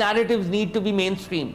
narratives need to be mainstreamed।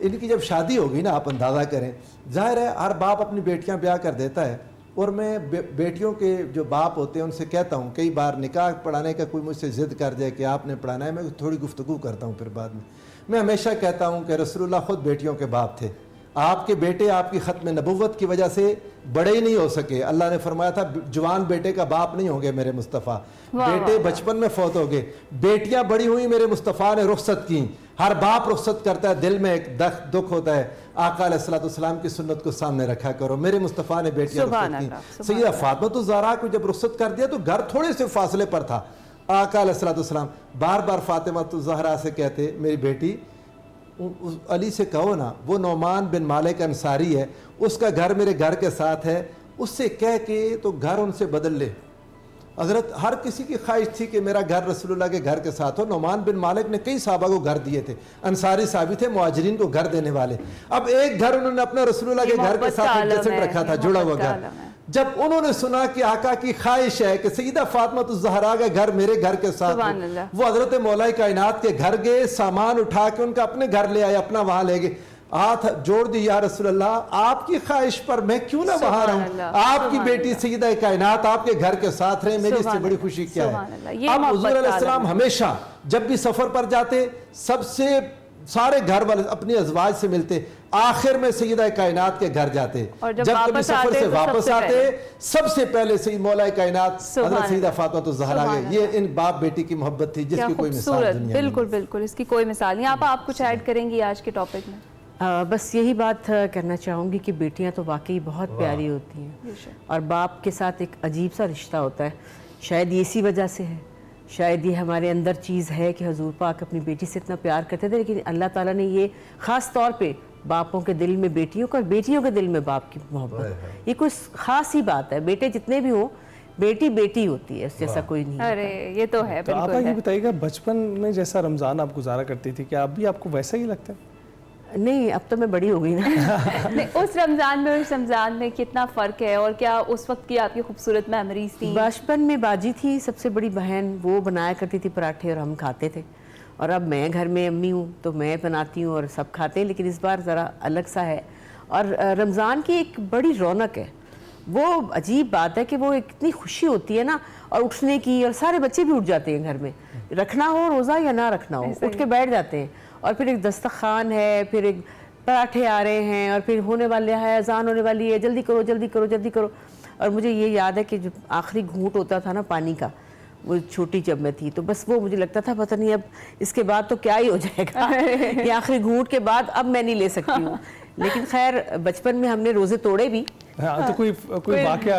ان کی جب شادی ہوگی نا آپ اندازہ کریں, ظاہر ہے ہر باپ اپنی بیٹیاں بیاہ کر دیتا ہے, اور میں بیٹیوں کے جو باپ ہوتے ہیں ان سے کہتا ہوں, کئی بار نکاح پڑھانے کا کوئی مجھ سے ضد کر جائے کہ آپ نے پڑھانا ہے, میں تھوڑی گفتگو کرتا ہوں پھر بعد میں ہمیشہ کہتا ہوں کہ رسول اللہ خود بیٹیوں کے باپ تھے, آپ کے بیٹے آپ کی ختم نبوت کی وجہ سے بڑے ہی نہیں ہو سکے. اللہ نے فرمایا تھا جوان بیٹے کا باپ نہیں ہوں گے میرے مصطفیٰ, بیٹے بچپن میں فوت ہو گئے, بیٹیاں بڑی ہوئی میرے مصطفیٰ نے رخصت کی. ہر باپ رخصت کرتا ہے, دل میں ایک دکھ ہوتا ہے. آقا علیہ الصلوۃ والسلام کی سنت کو سامنے رکھا کرو. میرے مصطفیٰ نے بیٹیاں رخصت کی. سیدہ فاطمہ الزہرا کو جب رخصت کر دیا تو گھر تھوڑے سے فاصلے پر تھا. آقا علیہ الصلوۃ والسلام بار بار فاطمہ الزہرا سے کہتے, میری بیٹی علی سے کہو نا, وہ نعمان بن مالک انصاری ہے, اس کا گھر میرے گھر کے ساتھ ہے, اس سے کہہ کے تو گھر ان سے بدل لے. حضرت ہر کسی کی خواہش تھی کہ میرا گھر رسول اللہ کے گھر کے ساتھ ہو. نعمان بن مالک نے کئی صحابہ کو گھر دیے تھے, انصاری صحابی تھے, مہاجرین کو گھر دینے والے. اب ایک گھر انہوں نے اپنا رسول اللہ کے گھر کے ساتھ ایڈجسٹ رکھا تھا, جڑا ہوا گھر. جب انہوں نے سنا کہ آقا کی خواہش ہے کہ سیدہ فاطمہ الزہرا کا گھر میرے گھر کے ساتھ ہو, وہ حضرت مولا کائنات کے گھر گئے, سامان اٹھا کے ان کا اپنے گھر لے آئے, اپنا وہاں لے گئے, ہاتھ جوڑ دی, یا رسول اللہ آپ کی خواہش پر میں کیوں نہ وہاں رہوں, آپ کی بیٹی سیدہ کائنات آپ کے گھر کے ساتھ رہے, میری اس سے بڑی خوشی کیا ہے. اب حضور علیہ السلام ہمیشہ جب بھی سفر پر جاتے سب سے سارے گھر والے اپنی ازواج سے ملتے, آخر میں سیدہ کائنات کے گھر جاتے, جب کبھی سفر سے واپس آتے سب سے پہلے سید مولا کائنات حضرت سیدہ فاطمہ الزہرا گئے. یہ ان باپ بیٹی کی محبت تھی جس کی کوئی مثال دنیا میں. بالکل بالکل, اس کی کوئی مثال نہیں. آپ کچھ ایڈ کریں گی آج کے ٹاپک میں؟ بس یہی بات کرنا چاہوں گی کہ بیٹیاں تو واقعی بہت پیاری ہوتی ہیں, اور باپ کے ساتھ ایک عجیب سا رشتہ ہوتا ہے. شاید یہ اسی وجہ سے ہے, شاید یہ ہمارے اندر چیز ہے کہ حضور پاک اپنی بیٹی سے اتنا پیار کرتے تھے, لیکن اللہ تعالیٰ نے یہ خاص طور پہ باپوں کے دل میں بیٹیوں کا, اور بیٹیوں کے دل میں باپ کی محبت, یہ کوئی خاص ہی بات ہے. بیٹے جتنے بھی ہوں, بیٹی بیٹی ہوتی ہے, اس جیسا کوئی نہیں. ارے یہ تو ہے. تو آپ یہ بتائیے گا, بچپن میں جیسا رمضان آپ گزارا کرتی تھی, کیا اب بھی آپ کو ویسا ہی لگتا ہے؟ نہیں, اب تو میں بڑی ہو گئی نا. اس رمضان میں اور اس رمضان میں کتنا فرق ہے, اور کیا اس وقت کی آپ کی خوبصورت میموریز تھیں؟ بچپن میں باجی تھی سب سے بڑی بہن, وہ بنایا کرتی تھی پراٹھے اور ہم کھاتے تھے, اور اب میں گھر میں امی ہوں تو میں بناتی ہوں اور سب کھاتے ہیں, لیکن اس بار ذرا الگ سا ہے. اور رمضان کی ایک بڑی رونق ہے, وہ عجیب بات ہے کہ وہ اتنی خوشی ہوتی ہے نا, اور اٹھنے کی, اور سارے بچے بھی اٹھ جاتے ہیں گھر میں, رکھنا ہو روزہ یا نہ رکھنا ہو, اٹھ کے بیٹھ جاتے ہیں. اور پھر ایک دسترخوان ہے, پھر ایک پراٹھے آ رہے ہیں, اور پھر ہونے والے ہے, اذان ہونے والی ہے, جلدی کرو جلدی کرو جلدی کرو. اور مجھے یہ یاد ہے کہ جب آخری گھونٹ ہوتا تھا نا پانی کا, وہ چھوٹی جب میں تھی, تو بس وہ مجھے لگتا تھا پتہ نہیں اب اس کے بعد تو کیا ہی ہو جائے گا, یہ آخری گھونٹ کے بعد اب میں نہیں لے سکتی ہوں. لیکن خیر بچپن میں ہم نے روزے توڑے بھی. ہاں, تو کوئی واقعہ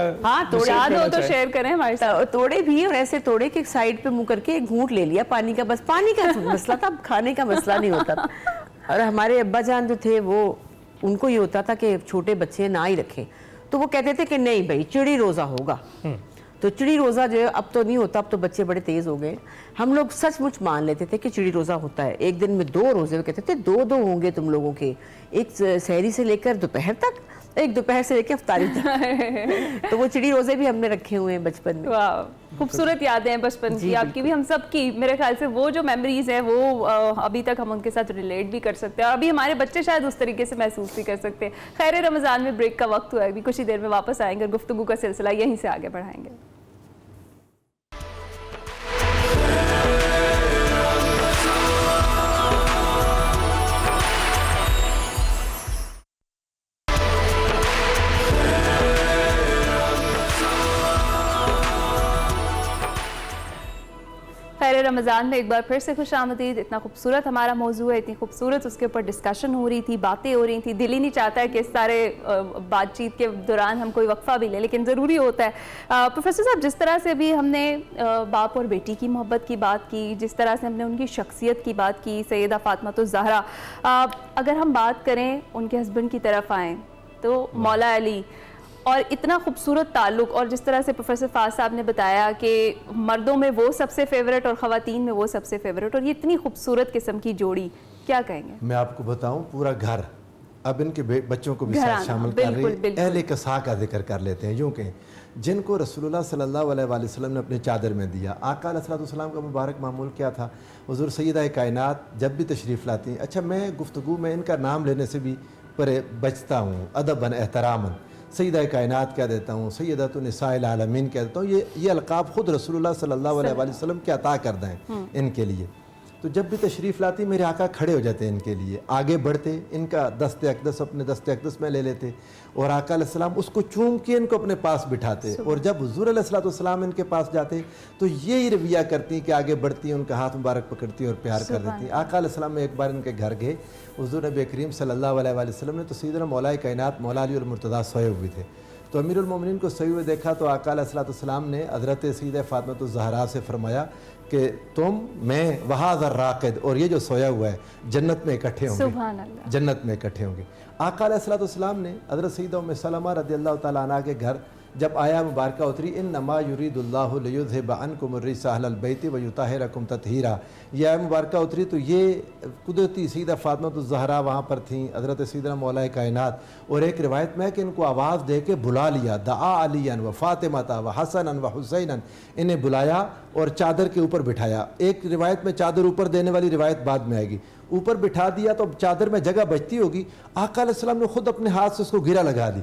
یاد ہو تو شیئر کریں ہمارے ساتھ. توڑے بھی, اور ایسے توڑے کہ سائڈ پہ منہ کر کے ایک گھونٹ لے لیا پانی کا, بس پانی کا مسئلہ تھا, کھانے کا مسئلہ نہیں ہوتا تھا. اور ہمارے ابا جان جو تھے وہ, ان کو یہ ہوتا تھا کہ چھوٹے بچے نہ ہی رکھیں, تو وہ کہتے تھے کہ نہیں بھائی چڑی روزہ ہوگا. تو چڑی روزہ جو ہے اب تو نہیں ہوتا, اب تو بچے بڑے تیز ہو گئے. ہم لوگ سچ مچ مان لیتے تھے کہ چڑی روزہ ہوتا ہے. ایک دن میں 2 روزے, وہ کہتے تھے 2 ہوں گے تم لوگوں کے, ایک سحری سے لے کر دوپہر تک, ایک دوپہر سے لے کے افطاری تک. تو وہ چڑی روزے بھی ہم نے رکھے ہوئے ہیں بچپن میں. واہ, خوبصورت یادیں ہیں بچپن کی, آپ کی بھی ہم سب کی. میرے خیال سے وہ جو میموریز ہیں وہ ابھی تک ہم ان کے ساتھ ریلیٹ بھی کر سکتے ہیں, اور ابھی ہمارے بچے شاید اس طریقے سے محسوس بھی کر سکتے ہیں. خیر رمضان میں بریک کا وقت ہوا ہے, ابھی کچھ ہی دیر میں واپس آئیں گے اور گفتگو کا سلسلہ یہیں سے آگے بڑھائیں گے. خیر رمضان میں ایک بار پھر سے خوش آمدید. اتنا خوبصورت ہمارا موضوع ہے, اتنی خوبصورت اس کے اوپر ڈسکشن ہو رہی تھی, باتیں ہو رہی تھیں. دل ہی نہیں چاہتا ہے کہ اس سارے بات چیت کے دوران ہم کوئی وقفہ بھی لیں, لیکن ضروری ہوتا ہے. پروفیسر صاحب, جس طرح سے بھی ہم نے باپ اور بیٹی کی محبت کی بات کی, جس طرح سے ہم نے ان کی شخصیت کی بات کی, سیدہ فاطمہ الزہرا, اگر ہم بات کریں ان کے ہسبینڈ کی طرف آئیں تو مولا علی, اور اتنا خوبصورت تعلق, اور جس طرح سے پروفیسر فاض صاحب نے بتایا کہ مردوں میں وہ سب سے فیوریٹ اور خواتین میں وہ سب سے فیوریٹ, اور یہ اتنی خوبصورت قسم کی جوڑی, کیا کہیں گے؟ میں آپ کو بتاؤں, پورا گھر اب ان کے بچوں کو بھی ساتھ شامل کر رہی ہے. اہل کسا کا ذکر کر لیتے ہیں یوں کہ جن کو رسول اللہ صلی اللہ علیہ وآلہ وسلم نے اپنی چادر میں دیا. آقا علیہ السلام کا مبارک معمول کیا تھا؟ حضور سیدہ کائنات جب بھی تشریف لاتی ہیں, اچھا میں گفتگو میں ان کا نام لینے سے بھی بچتا ہوں, ادباً احتراماً سیدہ کائنات کہہ دیتا ہوں, سیدۃ النساء العالمین کہہ دیتا ہوں. یہ القاب خود رسول اللہ صلی اللہ علیہ وآلہ وسلم کے عطا کردہ ہیں ان کے لیے. تو جب بھی تشریف لاتی میرے آقا کھڑے ہو جاتے ہیں ان کے لیے, آگے بڑھتے, ان کا دست اقدس اپنے دست اقدس میں لے لیتے, اور آقا علیہ السلام اس کو چوم کے ان کو اپنے پاس بٹھاتے. اور جب حضور علیہ السلام ان کے پاس جاتے تو یہی رویہ کرتی کہ آگے بڑھتی, ان کا ہاتھ مبارک پکڑتی اور پیار کر دیتی. آقا علیہ السلام ایک بار ان کے گھر گئے, حضور نبی کریم صلی اللہ علیہ وآلہ وسلم نے تو سیدنا مولا کائنات مولا علی المرتضیٰ سوئے ہوئے تھے. تو امیر المومنین کو سوئے ہوئے دیکھا تو آقا علیہ السلام نے حضرت سیدہ فاطمہ الزہرا سے فرمایا کہ تم, میں, وہذا الراقد, اور یہ جو سویا ہوا ہے جنت میں اکٹھے ہوں گے, جنت میں اکٹھے ہوں گے. آقا علیہ السلام نے حضرت سیدہ ام سلمہ رضی اللہ تعالیٰ عنہ کے گھر جب آیا مبارکہ اتری, انما یرید اللہ لیذھب عنکم الرجس اہل البیت ویطہرکم تطہیرا, یہ آیت مبارکہ اتری تو یہ قدرتی سیدہ فاطمہ الزہرا وہاں پر تھیں, حضرت سیدنا مولا کائنات. اور ایک روایت میں ہے کہ ان کو آواز دے کے بلا لیا, دعا علی و فاطمہ و حسن و حسین, انہیں بلایا اور چادر کے اوپر بٹھایا. ایک روایت میں چادر اوپر دینے والی روایت بعد میں آئے گی. اوپر بٹھا دیا تو چادر میں جگہ بچتی ہوگی, آقا علیہ السلام نے خود اپنے ہاتھ سے اس کو گرہ لگا دی,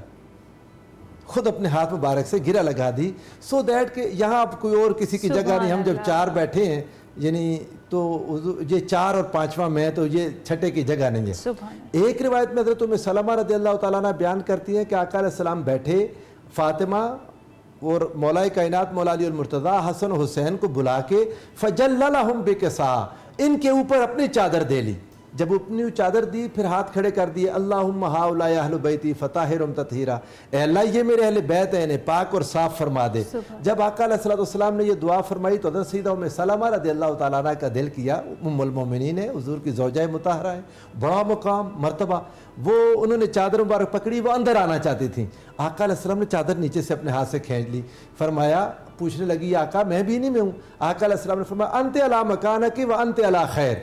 خود اپنے ہاتھ مبارک سے گرہ لگا دی, سو دیٹ کہ یہاں اب کوئی اور کسی کی جگہ نہیں, ہم جب چار بیٹھے ہیں یعنی تو یہ 4 اور 5واں میں, تو یہ چھٹے کی جگہ نہیں ہے. ایک روایت میں حضرت ام سلمہ رضی اللہ تعالیٰ عنہ بیان کرتی ہیں کہ آقا علیہ السلام بیٹھے, فاطمہ اور مولا کائنات مولا علی المرتضیٰ حسن و حسین کو بلا کے فجللہم بکسا, ان کے اوپر اپنی چادر دے لی. جب اپنی چادر دی پھر ہاتھ کھڑے کر دیے, اللہم ہؤلاء اہل بیتی فطہرہم تطہیرا, اے اللہ یہ میرے اہل بیت ہیں, انہیں پاک اور صاف فرما دے. جب آقا علیہ السلام نے یہ دعا فرمائی تو حضرت سیدہ ام سلمہ رضی اللہ تعالیٰ عنہ کا دل کیا, ام المومنین ہے, حضور کی زوجہ مطہرہ ہے, بڑا مقام مرتبہ, وہ انہوں نے چادر مبارک پکڑی, وہ اندر آنا چاہتی تھیں. آقا علیہ السلام نے چادر نیچے سے اپنے ہاتھ سے کھینچ لی, فرمایا, پوچھنے لگی آقا میں بھی نہیں میں ہوں. آقا علیہ السلام نے فرمایا انت علی مکانک وانت علی خیر,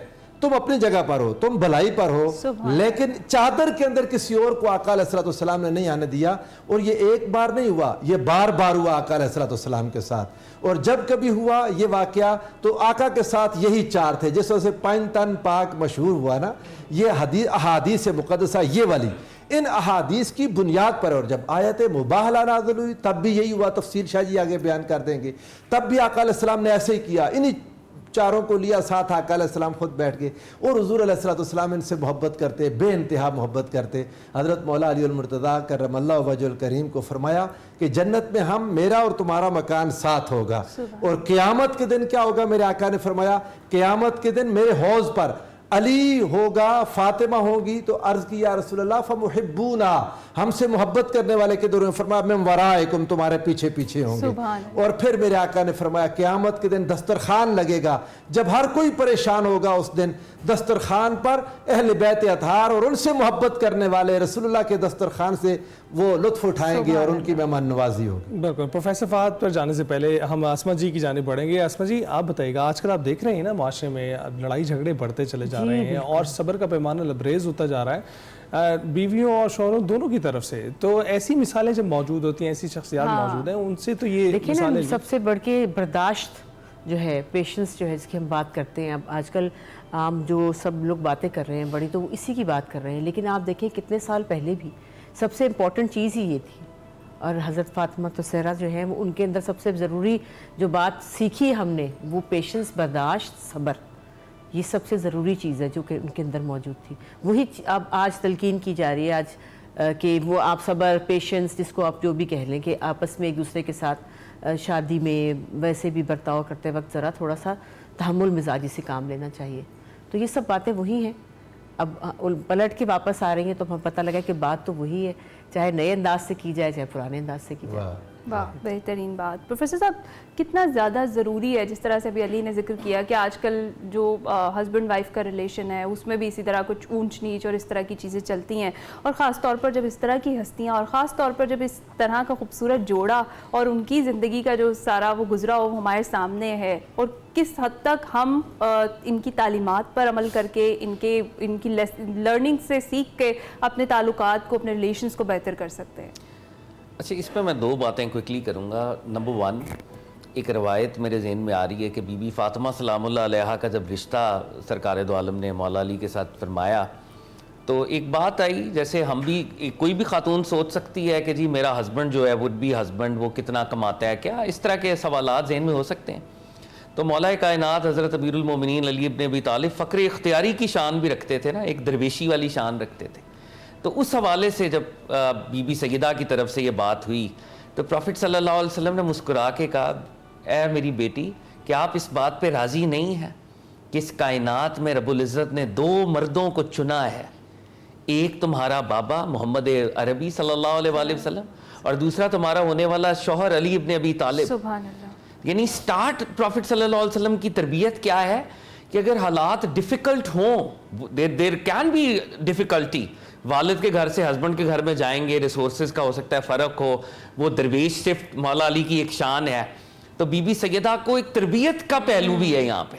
تم اپنی جگہ پر ہو, تم بھلائی پر ہو, لیکن چادر کے اندر کسی اور کو آقا علیہ السلام نے نہیں آنے دیا. اور یہ ایک بار نہیں ہوا, یہ بار بار ہوا آقا علیہ السلام کے ساتھ. اور جب کبھی ہوا یہ واقعہ تو آقا کے ساتھ یہی 4 تھے, جس وجہ سے 5 تن پاک مشہور ہوا نا, یہ احادیث مقدسہ یہ والی, ان احادیث کی بنیاد پر. اور جب آیت مباہلہ نازل ہوئی تب بھی یہی ہوا, تفسیر شاہ جی آگے بیان کر دیں گے, تب بھی آقا علیہ السلام نے ایسے ہی کیا, انہی 4 کو لیا ساتھ, آقا علیہ السلام خود بیٹھ گئے. اور حضور علیہ السلام ان سے محبت کرتے, بے انتہا محبت کرتے. حضرت مولا علی المرتضیٰ کرم اللہ وجہ الکریم کو فرمایا کہ جنت میں ہم, میرا اور تمہارا مکان ساتھ ہوگا. اور قیامت کے دن کیا ہوگا, میرے آقا نے فرمایا قیامت کے دن میرے حوض پر علی ہوگا, فاطمہ ہوگی. تو عرض کی یا رسول اللہ فمحبونا, ہم سے محبت کرنے والے کے دور میں, فرمایا من ورائکم, تمہارے پیچھے پیچھے ہوں گے. اور پھر میرے آقا نے فرمایا قیامت کے دن دسترخوان لگے گا, جب ہر کوئی پریشان ہوگا اس دن دسترخوان پر اہل بیت اطہار اور ان سے محبت کرنے والے رسول اللہ کے دسترخوان سے وہ لطف اٹھائیں گے اور ان کی مہمان نوازی ہوگی. بالکل. پروفیسر فہد پر جانے سے پہلے ہم اسما جی کی جانب بڑھیں گے. اسما جی آپ بتائیے گا, آج کل آپ دیکھ رہے ہیں نا معاشرے میں لڑائی جھگڑے بڑھتے چلے جا رہے ہیں اور صبر کا پیمانہ لبریز ہوتا جا رہا ہے بیویوں اور شوہروں دونوں کی طرف سے. تو ایسی مثالیں جب موجود ہوتی ہیں, ایسی شخصیات موجود ہیں, ان سے تو یہ مثالیں سب سے بڑھ کے برداشت جو ہے, پیشنس جو ہے, اس کی ہم بات کرتے ہیں. اب آج کل عام جو سب لوگ باتیں کر رہے ہیں بڑی, تو وہ اسی کی بات کر رہے ہیں. لیکن آپ دیکھیں کتنے سال پہلے بھی سب سے امپورٹنٹ چیز ہی یہ تھی. اور حضرت فاطمہ الزہرا جو ہے, ان کے اندر سب سے ضروری جو بات سیکھی ہم نے, وہ پیشنس, برداشت, صبر, یہ سب سے ضروری چیز ہے جو کہ ان کے اندر موجود تھی. وہی اب آج تلقین کی جا رہی ہے آج, کہ وہ آپ صبر, پیشنس, جس کو آپ جو بھی کہہ لیں, کہ آپس میں ایک دوسرے کے ساتھ شادی میں ویسے بھی برتاؤ کرتے وقت ذرا تھوڑا سا تحمل مزاجی سے کام لینا چاہیے. تو یہ سب باتیں وہی ہیں. اب پلٹ کے واپس آ رہی ہیں تو ہمیں پتہ لگا کہ بات تو وہی ہے. چاہے نئے انداز سے کی جائے چاہے پرانے انداز سے کی جائے. واہ بہترین بات. پروفیسر صاحب کتنا زیادہ ضروری ہے، جس طرح سے ابھی علی نے ذکر کیا کہ آج کل جو ہسبینڈ وائف کا ریلیشن ہے اس میں بھی اسی طرح کچھ اونچ نیچ اور اس طرح کی چیزیں چلتی ہیں، اور خاص طور پر جب اس طرح کی ہستیاں اور خاص طور پر جب اس طرح کا خوبصورت جوڑا اور ان کی زندگی کا جو سارا وہ گزرا وہ ہمارے سامنے ہے، اور کس حد تک ہم ان کی تعلیمات پر عمل کر کے ان کی لرننگ سے سیکھ کے اپنے تعلقات کو، اپنے ریلیشنز کو بہتر کر سکتے ہیں. اچھا، اس پہ میں 2 باتیں کوئکلی کروں گا. نمبر 1، ایک روایت میرے ذہن میں آ رہی ہے کہ بی بی فاطمہ سلام اللہ علیہا کا جب رشتہ سرکار دو عالم نے مولا علی کے ساتھ فرمایا تو ایک بات آئی، جیسے ہم بھی کوئی بھی خاتون سوچ سکتی ہے کہ جی میرا ہسبینڈ جو ہے وڈ بی ہسبینڈ وہ کتنا کماتا ہے، کیا اس طرح کے سوالات ذہن میں ہو سکتے ہیں. تو مولا کائنات حضرت امیر المومنین علی ابن ابی طالب فقر اختیاری کی شان بھی رکھتے تھے نا، ایک درویشی والی شان رکھتے تھے. تو اس حوالے سے جب بی بی سیدہ کی طرف سے یہ بات ہوئی تو پروفٹ صلی اللہ علیہ وسلم نے مسکرا کے کہا، اے میری بیٹی، کیا آپ اس بات پہ راضی نہیں ہیں کہ اس کائنات میں رب العزت نے 2 مردوں کو چنا ہے، ایک تمہارا بابا محمد عربی صلی اللہ علیہ وآلہ وسلم اور دوسرا تمہارا ہونے والا شوہر علی ابن ابی طالب. سبحان اللہ. یعنی سٹارٹ پروفٹ صلی اللہ علیہ وسلم کی تربیت کیا ہے کہ اگر حالات ڈیفیکلٹ ہوں، دیر کین بی ڈیفیکلٹی، والد کے گھر سے ہسبینڈ کے گھر میں جائیں گے، ریسورسز کا ہو سکتا ہے فرق ہو، وہ درویش صرف مولا علی کی ایک شان ہے. تو بی بی سیدہ کو ایک تربیت کا پہلو بھی ہے یہاں پہ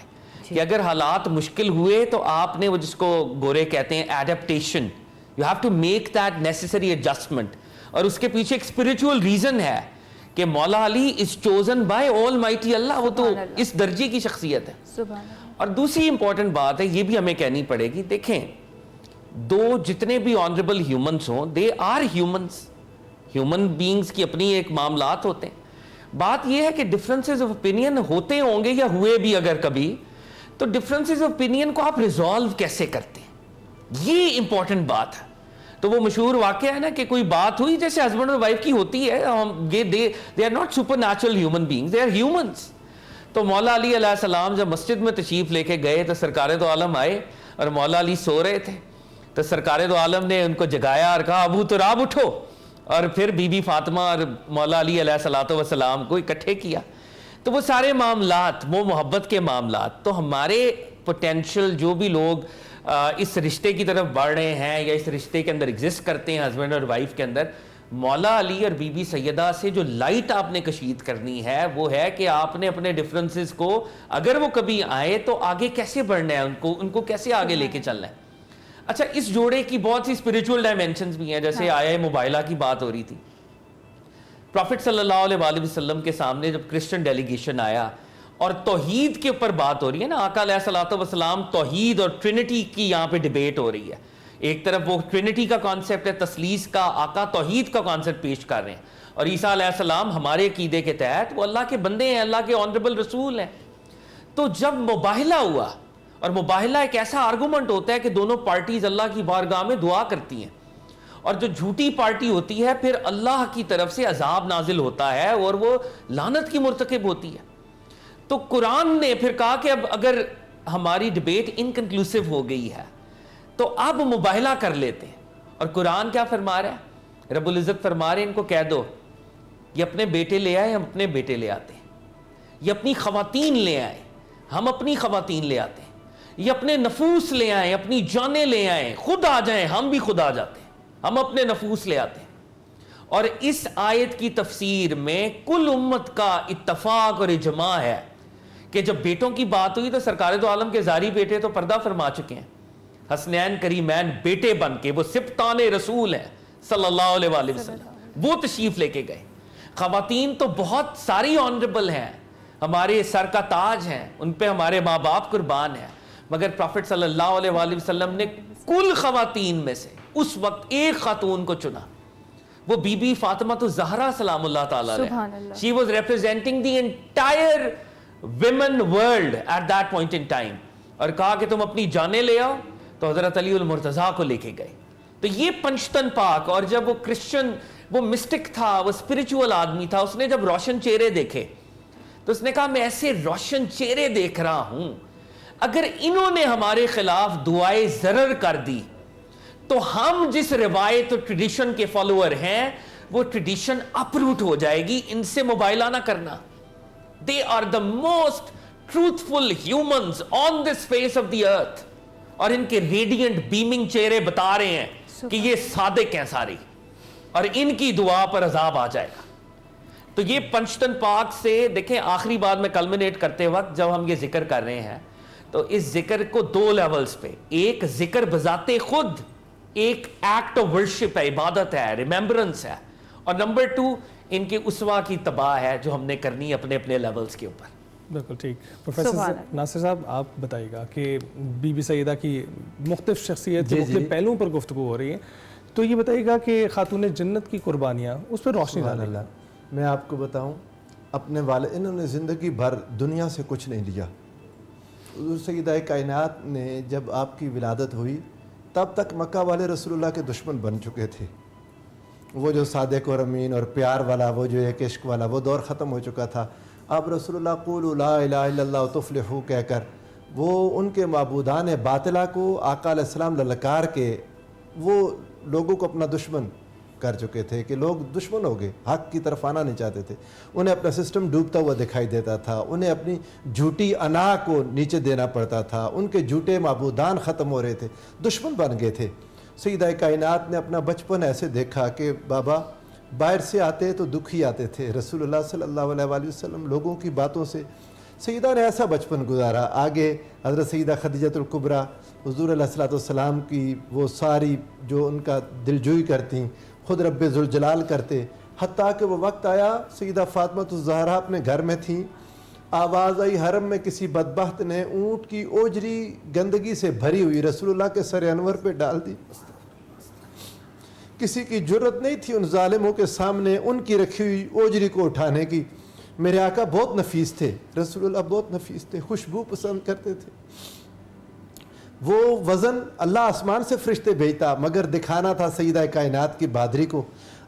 کہ اگر حالات مشکل ہوئے تو آپ نے وہ جس کو گورے کہتے ہیں adaptation, you have to make that necessary adjustment. اور اس کے پیچھے ایک اسپرچول ریزن ہے کہ مولا علی از چوزن بائی آل مائٹی اللہ، وہ تو اس درجے کی شخصیت ہے. سبحان اللہ. اور دوسری امپورٹنٹ بات ہے، یہ بھی ہمیں کہنی پڑے گی، دیکھیں جتنے بھی آنریبل ہیومنس ہوں، they are humans, human beings کی اپنی ایک معاملات ہوتے ہیں. بات یہ ہے کہ ڈفرینسز آف اوپینین ہوتے ہوں گے یا ہوئے بھی اگر کبھی، تو ڈفرینسز آف اوپینین کو آپ ریزالو کیسے کرتے ہیں، یہ امپورٹنٹ بات ہے. تو وہ مشہور واقعہ ہے نا کہ کوئی بات ہوئی جیسے ہسبینڈ اور وائف کی ہوتی ہے، they are not supernatural human beings, they are humans. تو مولا علی علیہ السلام جب مسجد میں تشریف لے کے گئے تو سرکار دو عالم آئے اور مولا علی سو رہے تھے. تو سرکار دو عالم نے ان کو جگایا اور کہا، ابو تراب اٹھو، اور پھر بی بی فاطمہ اور مولا علی علیہ السلام کو اکٹھے کیا. تو وہ سارے معاملات، وہ محبت کے معاملات، تو ہمارے پوٹینشیل جو بھی لوگ اس رشتے کی طرف بڑھ رہے ہیں یا اس رشتے کے اندر ایگزسٹ کرتے ہیں ہسبینڈ اور وائف کے اندر، مولا علی اور بی بی سیدہ سے جو لائٹ آپ نے کشید کرنی ہے وہ ہے کہ آپ نے اپنے ڈفرینسز کو، اگر وہ کبھی آئے تو آگے کیسے بڑھنا ہے، ان کو کیسے آگے لے کے چلنا ہے. اچھا، اس جوڑے کی بہت سی اسپرچول ڈائمینشنز بھی ہیں، جیسے آیا موبائلہ کی بات ہو رہی تھی. پروفٹ صلی اللہ علیہ وآلہ وسلم کے سامنے جب کرسچن ڈیلیگیشن آیا اور توحید کے اوپر بات ہو رہی ہے نا، آقا علیہ الصلوۃ والسلام توحید اور ٹرینٹی کی یہاں پہ ڈیبیٹ ہو رہی ہے. ایک طرف وہ ٹرینٹی کا کانسیپٹ ہے، تثلیث کا، آقا توحید کا کانسیپٹ پیش کر رہے ہیں، اور عیسیٰ علیہ السلام ہمارے عقیدے کے تحت وہ اللہ کے بندے ہیں، اللہ کے آنریبل رسول ہیں. تو جب مباہلہ ہوا، اور مباہلہ ایک ایسا آرگومنٹ ہوتا ہے کہ دونوں پارٹیز اللہ کی بارگاہ میں دعا کرتی ہیں، اور جو جھوٹی پارٹی ہوتی ہے پھر اللہ کی طرف سے عذاب نازل ہوتا ہے اور وہ لعنت کی مرتکب ہوتی ہے. تو قرآن نے پھر کہا کہ اب اگر ہماری ڈیبیٹ انکنکلوسیو ہو گئی ہے تو اب مباہلہ کر لیتے ہیں. اور قرآن کیا فرما رہا ہے؟ رب العزت فرما رہے ہیں ان کو کہہ دو، یہ اپنے بیٹے لے آئے، ہم اپنے بیٹے لے آتے ہیں. یہ اپنی خواتین لے آئے، ہم اپنی خواتین لے آتے ہیں. یہ اپنے نفوس لے آئیں، اپنی جانیں لے آئیں، خود آ جائیں، ہم بھی خود آ جاتے ہیں، ہم اپنے نفوس لے آتے ہیں. اور اس آیت کی تفسیر میں کل امت کا اتفاق اور اجماع ہے کہ جب بیٹوں کی بات ہوئی تو سرکار دو عالم کے ظاہری بیٹے تو پردہ فرما چکے ہیں، حسنین کریمین بیٹے بن کے، وہ سبطان رسول ہیں صلی اللہ علیہ وآلہ وسلم، وہ تشریف لے کے گئے. خواتین تو بہت ساری آنریبل ہیں، ہمارے سر کا تاج ہیں، ان پہ ہمارے ماں باپ قربان ہیں، مگر پروفٹ صلی اللہ علیہ وآلہ وسلم نے کل خواتین میں سے اس وقت ایک خاتون کو چنا، وہ بی بی فاطمہ الزہرا سلام اللہ تعالی علیہ. She was representing the entire women world at that point in time. اور کہا کہ تم اپنی جانیں لے آؤ، تو حضرت علی المرتضیٰ کو لے کے گئے. تو یہ پنجتن پاک. اور جب وہ کرسچن، وہ مسٹک تھا، وہ اسپرچول آدمی تھا، اس نے جب روشن چہرے دیکھے تو اس نے کہا میں ایسے روشن چہرے دیکھ رہا ہوں، اگر انہوں نے ہمارے خلاف دعائے ضرر کر دی تو ہم جس روایت اور ٹریڈیشن کے فالوور ہیں وہ ٹریڈیشن اپروٹ ہو جائے گی. ان سے موبائلہ نہ کرنا. They are the most truthful humans on this face of the earth. اور ان کے ریڈینٹ بیمنگ چہرے بتا رہے ہیں کہ یہ صادق ہیں ساری, اور ان کی دعا پر عذاب آ جائے گا. تو یہ پنجتن پاک سے دیکھیں, آخری بات میں کلمنیٹ کرتے وقت جب ہم یہ ذکر کر رہے ہیں تو اس ذکر کو 2 لیولز پہ, ایک ذکر بذات خود ایک ایکٹ آف ورشپ ہے, عبادت ہے, ریمبرنس ہے, اور نمبر 2 ان کے اسوا کی تباہ ہے جو ہم نے کرنی اپنے اپنے لیولز کے اوپر. بالکل ٹھیک. پروفیسر ناصر صاحب آپ بتائیے گا کہ بی بی سیدہ کی مختلف شخصیت کے مختلف پہلوؤں پر گفتگو ہو رہی ہے, تو یہ بتائیے گا کہ خاتون جنت کی قربانیاں اس پر روشنی ڈالیں. میں آپ کو بتاؤں, اپنے والد انہوں نے زندگی بھر دنیا سے کچھ نہیں لیا. حضور سیدہ کائنات نے جب آپ کی ولادت ہوئی تب تک مکہ والے رسول اللہ کے دشمن بن چکے تھے. وہ جو صادق اور امین اور پیار والا, وہ جو ایک عشق والا, وہ دور ختم ہو چکا تھا. اب رسول اللہ قولوا لا الہ الا اللہ تفلحوا کہہ کر وہ ان کے معبودان باطلہ کو آقا علیہ السلام للکار کے وہ لوگوں کو اپنا دشمن کر چکے تھے کہ لوگ دشمن ہو گئے, حق کی طرف آنا نہیں چاہتے تھے. انہیں اپنا سسٹم ڈوبتا ہوا دکھائی دیتا تھا, انہیں اپنی جھوٹی انا کو نیچے دینا پڑتا تھا, ان کے جھوٹے معبودان ختم ہو رہے تھے, دشمن بن گئے تھے. سیدہ کائنات نے اپنا بچپن ایسے دیکھا کہ بابا باہر سے آتے تو دکھ ہی آتے تھے, رسول اللہ صلی اللہ علیہ وآلہ وسلم لوگوں کی باتوں سے. سیدہ نے ایسا بچپن گزارا. آگے حضرت سیدہ خدیجہ الکبریٰ حضور علیہ الصلوۃ والسلام کی وہ ساری جو ان کا دلجوئی کرتیں, خود رب ذوالجلال کرتے, حتیٰ کہ وہ وقت آیا سیدہ فاطمہ الزہرا اپنے گھر میں تھیں, آواز آئی حرم میں کسی بدبخت نے اونٹ کی اوجری گندگی سے بھری ہوئی رسول اللہ کے سر انور پہ ڈال دی. کسی کی جرت نہیں تھی ان ظالموں کے سامنے ان کی رکھی ہوئی اوجری کو اٹھانے کی. میرے آقا بہت نفیس تھے, رسول اللہ بہت نفیس تھے, خوشبو پسند کرتے تھے. وہ وزن اللہ آسمان سے فرشتے بھیجتا مگر دکھانا تھا سیدہ کائنات کی بہادری کو.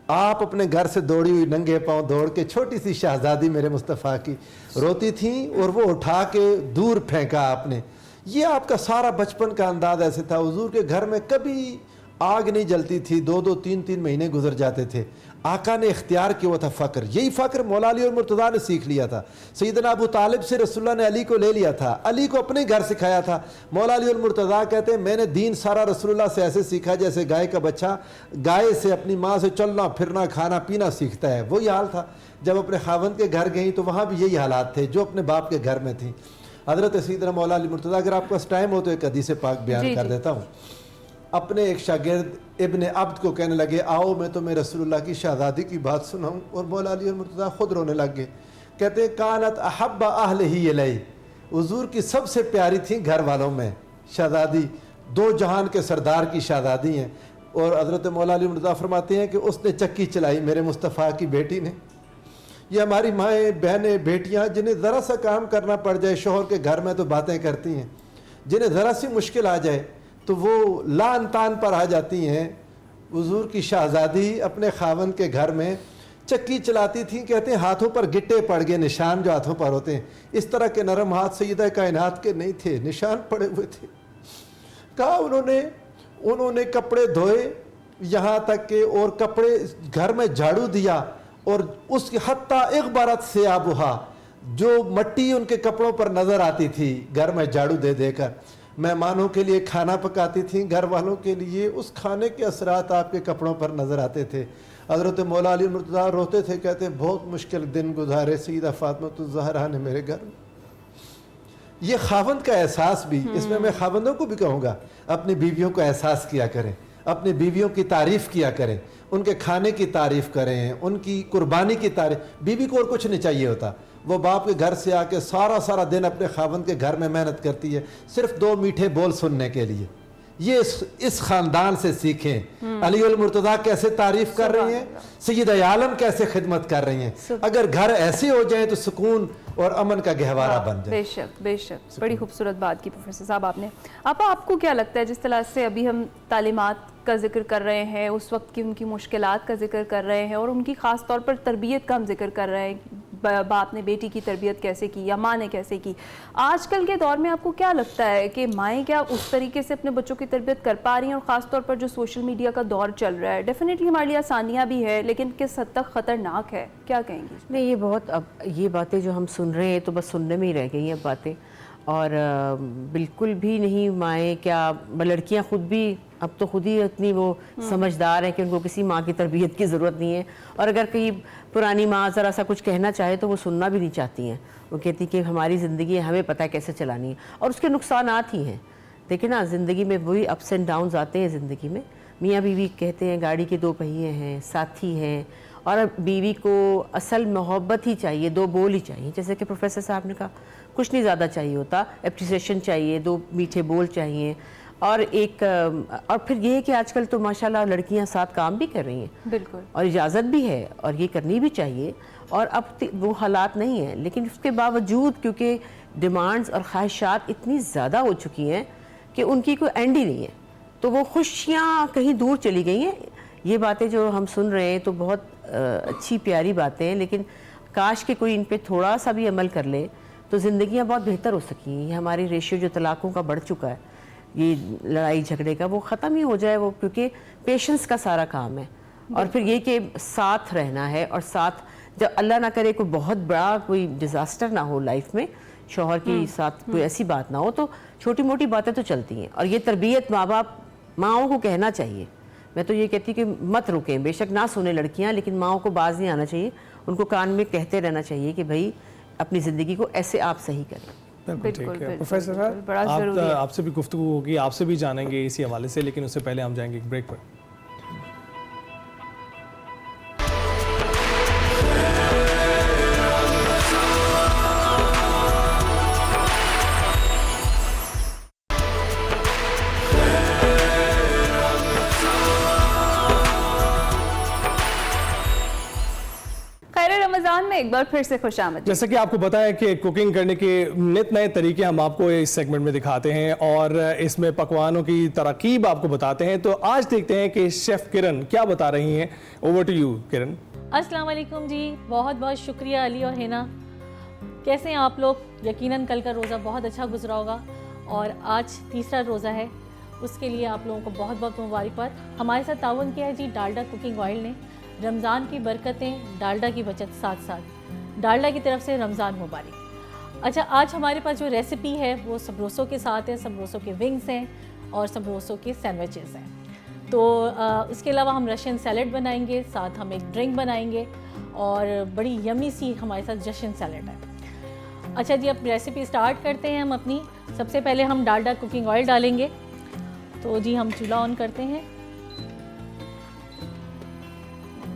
آپ اپنے گھر سے دوڑی ہوئی ننگے پاؤں دوڑ کے, چھوٹی سی شہزادی میرے مصطفیٰ کی روتی تھیں اور وہ اٹھا کے دور پھینکا آپ نے. یہ آپ کا سارا بچپن کا انداز ایسے تھا. حضور کے گھر میں کبھی آگ نہیں جلتی تھی, 2-2 3-3 مہینے گزر جاتے تھے. آقا نے اختیار کیا وہ تھا فقر. یہی فقر مولا علی اور مرتضیٰ نے سیکھ لیا تھا. سیدنا ابو طالب سے رسول اللہ نے علی کو لے لیا تھا, علی کو اپنے گھر سکھایا تھا. مولا علی اور مرتضیٰ کہتے ہیں میں نے دین سارا رسول اللہ سے ایسے سیکھا جیسے گائے کا بچہ گائے سے اپنی ماں سے چلنا پھرنا کھانا پینا سیکھتا ہے. وہی حال تھا جب اپنے خاوند کے گھر گئیں تو وہاں بھی یہی حالات تھے جو اپنے باپ کے گھر میں تھیں. حضرت سیدنا مولا علی مرتضیٰ, اگر آپ کا ٹائم ہو تو ایک حدیث پاک بیان کر دیتا ہوں. اپنے ایک شاگرد ابن عبد کو کہنے لگے آؤ میں تمہیں رسول اللہ کی شہزادی کی بات سناؤں, اور مولا علی اور مرتضیٰ خود رونے لگ گئے. کہتے ہیں کانت احب اہلہ الی, حضور کی سب سے پیاری تھیں گھر والوں میں شہزادی, 2 جہان کے سردار کی شہزادی ہیں. اور حضرت مولا علی مرتضیٰ فرماتے ہیں کہ اس نے چکی چلائی میرے مصطفیٰ کی بیٹی نے. یہ ہماری مائیں بہنیں بیٹیاں جنہیں ذرا سا کام کرنا پڑ جائے شوہر کے گھر میں تو باتیں کرتی ہیں, جنہیں ذرا سی مشکل آ جائے تو وہ لان تان پر آ جاتی ہیں. حضور کی شہزادی اپنے خاوند کے گھر میں چکی چلاتی تھیں. کہتے ہیں ہاتھوں پر گٹے پڑ گئے, نشان جو ہاتھوں پر ہوتے ہیں اس طرح کے نرم ہاتھ سیدہ کائنات کے نہیں تھے, نشان پڑے ہوئے تھے. کہا انہوں نے کپڑے دھوئے یہاں تک کہ اور کپڑے گھر میں جھاڑو دیا, اور اس کی حتیٰ اغبرت سے آبوہا, جو مٹی ان کے کپڑوں پر نظر آتی تھی گھر میں جھاڑو دے دے کر. مہمانوں کے لیے کھانا پکاتی تھیں گھر والوں کے لیے, اس کھانے کے اثرات آپ کے کپڑوں پر نظر آتے تھے. حضرت مولا علی مرتضیٰ روتے تھے, کہتے بہت مشکل دن گزارے سیدہ فاطمہ الزہرا نے میرے گھر میں. یہ خاوند کا احساس بھی, اس میں خاوندوں کو بھی کہوں گا اپنی بیویوں کو احساس کیا کریں, اپنی بیویوں کی تعریف کیا کریں, ان کے کھانے کی تعریف کریں, ان کی قربانی کی تعریف. بیوی کو اور کچھ نہیں چاہیے ہوتا, وہ باپ کے گھر سے آ کے سارا دن اپنے خاوند کے گھر میں محنت کرتی ہے صرف 2 میٹھے بول سننے کے لیے. یہ اس خاندان سے سیکھیں. علی المرتضیٰ کیسے تعریف کر رہی ہیں, سیدہ عالم کیسے خدمت کر رہی ہیں. اگر گھر ایسے ہو جائیں تو سکون اور امن کا گہوارہ بن جائے. بے شک بڑی خوبصورت بات کی پروفیسر صاحب آپ نے. آپ کو کیا لگتا ہے جس طرح سے ابھی ہم تعلیمات کا ذکر کر رہے ہیں, اس وقت کی ان کی مشکلات کا ذکر کر رہے ہیں, اور ان کی خاص طور پر تربیت کا ہم ذکر کر رہے ہیں, باپ نے بیٹی کی تربیت کیسے کی یا ماں نے کیسے کی. آج کل کے دور میں آپ کو کیا لگتا ہے کہ مائیں کیا اس طریقے سے اپنے بچوں کی تربیت کر پا رہی ہیں, اور خاص طور پر جو سوشل میڈیا کا دور چل رہا ہے, ڈیفینیٹلی ہمارے لیے آسانیاں بھی ہے لیکن کس حد تک خطرناک ہے, کیا کہیں گی؟ نہیں, یہ بہت, اب یہ باتیں جو ہم سن رہے ہیں تو بس سننے میں ہی رہ گئی ہیں باتیں, اور بالکل بھی نہیں. مائیں کیا, لڑکیاں خود بھی اب تو خود ہی اتنی وہ سمجھدار ہیں کہ ان کو کسی ماں کی تربیت کی ضرورت نہیں ہے, اور اگر کہیں پرانی ماں ذرا سا کچھ کہنا چاہے تو وہ سننا بھی نہیں چاہتی ہیں. وہ کہتی کہ ہماری زندگی ہمیں پتہ ہے کیسے چلانی ہے, اور اس کے نقصانات ہی ہیں. دیکھیں نا, زندگی میں وہی اپس اینڈ ڈاؤنز آتے ہیں زندگی میں. میاں بیوی کہتے ہیں گاڑی کے 2 پہیے ہیں, ساتھی ہیں, اور بیوی کو اصل محبت ہی چاہیے, 2 بول ہی چاہیے, جیسے کہ پروفیسر صاحب نے کہا, کچھ نہیں زیادہ چاہیے ہوتا, اپریسیشن چاہیے, 2 میٹھے بول چاہیے, اور اور پھر یہ ہے کہ آج کل تو ماشاءاللہ لڑکیاں ساتھ کام بھی کر رہی ہیں, بالکل, اور اجازت بھی ہے, اور یہ کرنی بھی چاہیے. اور اب وہ حالات نہیں ہیں, لیکن اس کے باوجود کیونکہ ڈیمانڈز اور خواہشات اتنی زیادہ ہو چکی ہیں کہ ان کی کوئی اینڈ ہی نہیں ہے, تو وہ خوشیاں کہیں دور چلی گئی ہیں. یہ باتیں جو ہم سن رہے ہیں تو بہت اچھی پیاری باتیں ہیں, لیکن کاش کہ کوئی ان پہ تھوڑا سا بھی عمل کر لے تو زندگیاں بہت بہتر ہو سکیں. یہ ہماری ریشیو جو طلاقوں کا بڑھ چکا ہے, یہ لڑائی جھگڑے کا, وہ ختم ہی ہو جائے وہ, کیونکہ پیشنس کا سارا کام ہے. اور پھر یہ کہ ساتھ رہنا ہے, اور ساتھ جب اللہ نہ کرے کوئی بہت بڑا کوئی ڈیزاسٹر نہ ہو لائف میں, شوہر کی ساتھ کوئی ایسی بات نہ ہو, تو چھوٹی موٹی باتیں تو چلتی ہیں. اور یہ تربیت ماں باپ, ماؤں کو کہنا چاہیے. میں تو یہ کہتی کہ مت رکیں, بے شک نہ سنیں لڑکیاں, لیکن ماؤں کو باز نہیں آنا چاہیے, ان کو کان میں کہتے رہنا چاہیے کہ بھائی اپنی زندگی کو ایسے آپ صحیح کریں. بالکل ٹھیک ہے. پروفیسر صاحب, آپ سے بھی گفتگو ہوگی, آپ سے بھی جانیں گے اسی حوالے سے, لیکن اس سے پہلے ہم جائیں گے ایک بریک پر. رمضان میں ایک بار پھر سے خوش آمدید. جیسا کہ آپ کو پتا ہے کہ کوکنگ کرنے کے نت نئے طریقے ہم آپ کو اس سیگمنٹ میں دکھاتے ہیں, اور اس میں پکوانوں کی ترکیب آپ کو بتاتے ہیں. تو آج دیکھتے ہیں کہ شیف کرن کیا بتا رہی ہیں. اوور ٹو یو کرن. السلام علیکم جی, بہت بہت شکریہ علی اور ہینا. کیسے ہیں آپ لوگ؟ یقیناً کل کا روزہ بہت اچھا گزرا ہوگا, اور آج تیسرا روزہ ہے, اس کے لیے آپ لوگوں کو بہت بہت مبارکباد. ہمارے ساتھ تعاون کیا ہے جی ڈالڈا کوکنگ آئل نے. رمضان کی برکتیں, ڈالڈا کی بچت, ساتھ ساتھ ڈالڈا کی طرف سے رمضان مبارک. اچھا, آج ہمارے پاس جو ریسیپی ہے وہ سمبوسوں کے ساتھ ہے. سمبوسوں کے ونگز ہیں اور سمبوسوں کے سینڈوچز ہیں. تو اس کے علاوہ ہم رشین سیلڈ بنائیں گے, ساتھ ہم ایک ڈرنک بنائیں گے, اور بڑی یمی سی ہمارے ساتھ رشین سیلڈ ہے. اچھا جی, اب ریسیپی سٹارٹ کرتے ہیں ہم اپنی. سب سے پہلے ہم ڈالڈا کوکنگ آئل ڈالیں گے. تو جی ہم چولہا آن کرتے ہیں.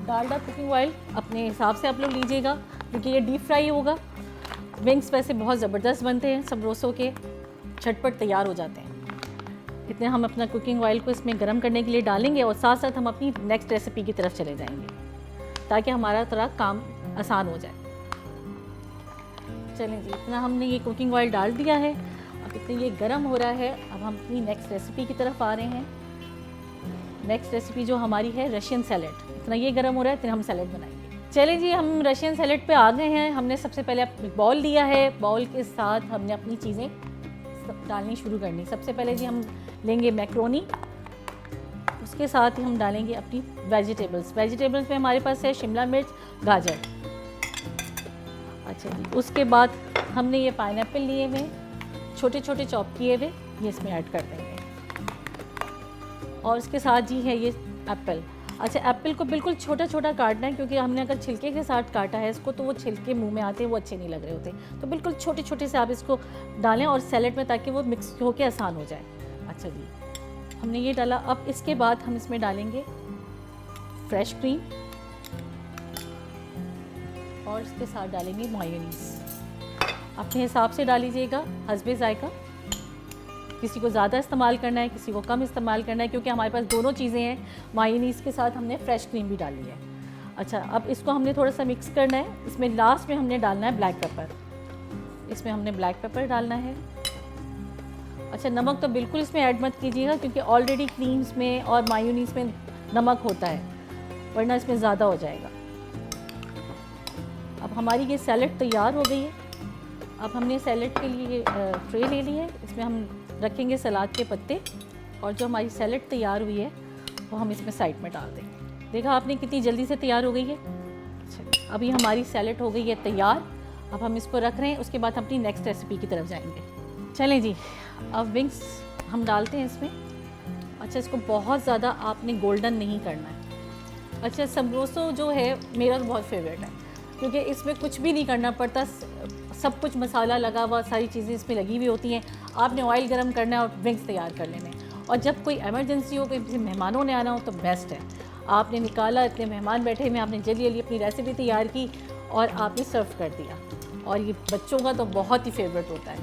ڈالڈا کوکنگ آئل اپنے حساب سے آپ لوگ لیجیے گا, کیونکہ یہ ڈیپ فرائی ہوگا. ونگس ویسے بہت زبردست بنتے ہیں سمبوسوں کے, جھٹپٹ تیار ہو جاتے ہیں. اتنے ہم اپنا کوکنگ آئل کو اس میں گرم کرنے کے لیے ڈالیں گے, اور ساتھ ساتھ ہم اپنی نیکسٹ ریسیپی کی طرف چلے جائیں گے, تاکہ ہمارا تھوڑا کام آسان ہو جائے. چلیں جی, اتنا ہم نے یہ کوکنگ آئل ڈال دیا ہے. اب اتنا یہ گرم ہو رہا ہے, اب ہم اپنی نیکسٹ ریسیپی کی طرف آ رہے ہیں. نیکسٹ ریسیپی جو ہماری ہے رشین سیلڈ. اتنا یہ گرم ہو رہا ہے, پھر ہم سیلڈ بنائیں گے. چلیں جی, ہم رشین سیلڈ پہ آ گئے ہیں. ہم نے سب سے پہلے باؤل لیا ہے, باؤل کے ساتھ ہم نے اپنی چیزیں ڈالنی شروع کرنی. سب سے پہلے جی ہم لیں گے میکرونی, اس کے ساتھ ہی ہم ڈالیں گے اپنی ویجیٹیبلس. ویجیٹیبلس میں ہمارے پاس ہے شملہ مرچ, گاجر. اچھا جی, اس کے بعد ہم نے یہ پائن ایپل لیے ہوئے, چھوٹے چھوٹے چاپ کیے ہوئے, یہ اس میں ایڈ کر دیں گے. اور اس کے ساتھ جی ہے یہ ایپل. اچھا, ایپل کو بالکل چھوٹا چھوٹا کاٹنا ہے, کیونکہ ہم نے اگر چھلکے کے ساتھ کاٹا ہے اس کو تو وہ چھلکے منہ میں آتے ہیں, وہ اچھے نہیں لگ رہے ہوتے. تو بالکل چھوٹے چھوٹے سے آپ اس کو ڈالیں اور سیلڈ میں, تاکہ وہ مکس ہو کے آسان ہو جائے. اچھا جی, ہم نے یہ ڈالا. اب اس کے بعد ہم اس میں ڈالیں گے فریش کریم, اور اس کے ساتھ ڈالیں گے مایونیز. اپنے حساب سے ڈال لیجیے گا, حسب ذائقہ. کسی کو زیادہ استعمال کرنا ہے, کسی کو کم استعمال کرنا ہے, کیونکہ ہمارے پاس دونوں چیزیں ہیں. مایونیز کے ساتھ ہم نے فریش کریم بھی ڈالی ہے. اچھا, اب اس کو ہم نے تھوڑا سا مکس کرنا ہے. اس میں لاسٹ میں ہم نے ڈالنا ہے بلیک پیپر. اس میں ہم نے بلیک پیپر ڈالنا ہے. اچھا, نمک تو بالکل اس میں ایڈ مت کیجیے گا, کیونکہ آلریڈی کریمز میں اور مایونیز میں نمک ہوتا ہے, ورنہ اس میں زیادہ ہو جائے گا. اب اب ہماری یہ سیلڈ تیار ہو گئی ہے. اب ہم نے سیلڈ کے لیے ٹرے لے لی ہے, اس میں ہم رکھیں گے سلاد کے پتے, اور جو ہماری سیلڈ تیار ہوئی ہے وہ ہم اس میں سائڈ میں ڈال دیں گے. دیکھا آپ نے کتنی جلدی سے تیار ہو گئی ہے. ابھی ہماری سیلڈ ہو گئی ہے تیار. اب ہم اس کو رکھ رہے ہیں, اس کے بعد ہم اپنی نیکسٹ ریسیپی کی طرف جائیں گے. چلیں جی, اب ونگس ہم ڈالتے ہیں اس میں. اچھا, اس کو بہت زیادہ آپ نے گولڈن نہیں کرنا ہے. اچھا, سمبروسو جو ہے میرا تو بہت فیوریٹ ہے, کیونکہ اس میں کچھ بھی نہیں کرنا پڑتا, سب کچھ مسالہ لگا ہوا, ساری چیزیں اس میں لگی ہوئی ہوتی ہیں. آپ نے آئل گرم کرنا ہے اور ونگس تیار کر لینے ہیں. اور جب کوئی ایمرجنسی ہو, کوئی مہمانوں نے آنا ہو تو بیسٹ ہے. آپ نے نکالا, اتنے مہمان بیٹھے ہوئے, آپ نے جلدی جلدی اپنی ریسیپی تیار کی اور آپ نے سرو کر دیا. اور یہ بچوں کا تو بہت ہی فیوریٹ ہوتا ہے,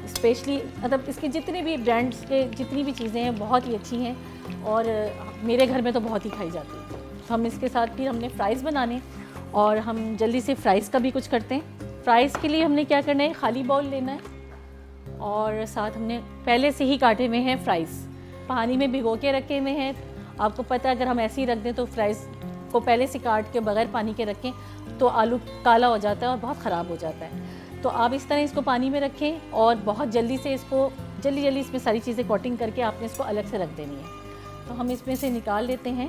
اسپیشلی مطلب اس کے جتنے بھی برانڈس کے جتنی بھی چیزیں ہیں بہت ہی اچھی ہیں, اور میرے گھر میں تو بہت ہی کھائی جاتی ہے. تو ہم اس کے ساتھ پھر ہم نے فرائز بنانے, اور ہم جلدی سے فرائز کا بھی کچھ کرتے ہیں. فرائز کے لیے ہم نے کیا کرنا ہے, خالی باؤل لینا ہے, اور ساتھ ہم نے پہلے سے ہی کاٹے ہوئے ہیں فرائز, پانی میں بھگو کے رکھے ہوئے ہیں. آپ کو پتہ ہے اگر ہم ایسے ہی رکھ دیں تو فرائز کو پہلے سے کاٹ کے بغیر پانی کے رکھیں تو آلو کالا ہو جاتا ہے اور بہت خراب ہو جاتا ہے. تو آپ اس طرح اس کو پانی میں رکھیں, اور بہت جلدی سے اس کو جلدی اس میں ساری چیزیں کوٹنگ کر کے آپ نے اس کو الگ سے رکھ دینی ہے. تو ہم اس میں سے نکال لیتے ہیں.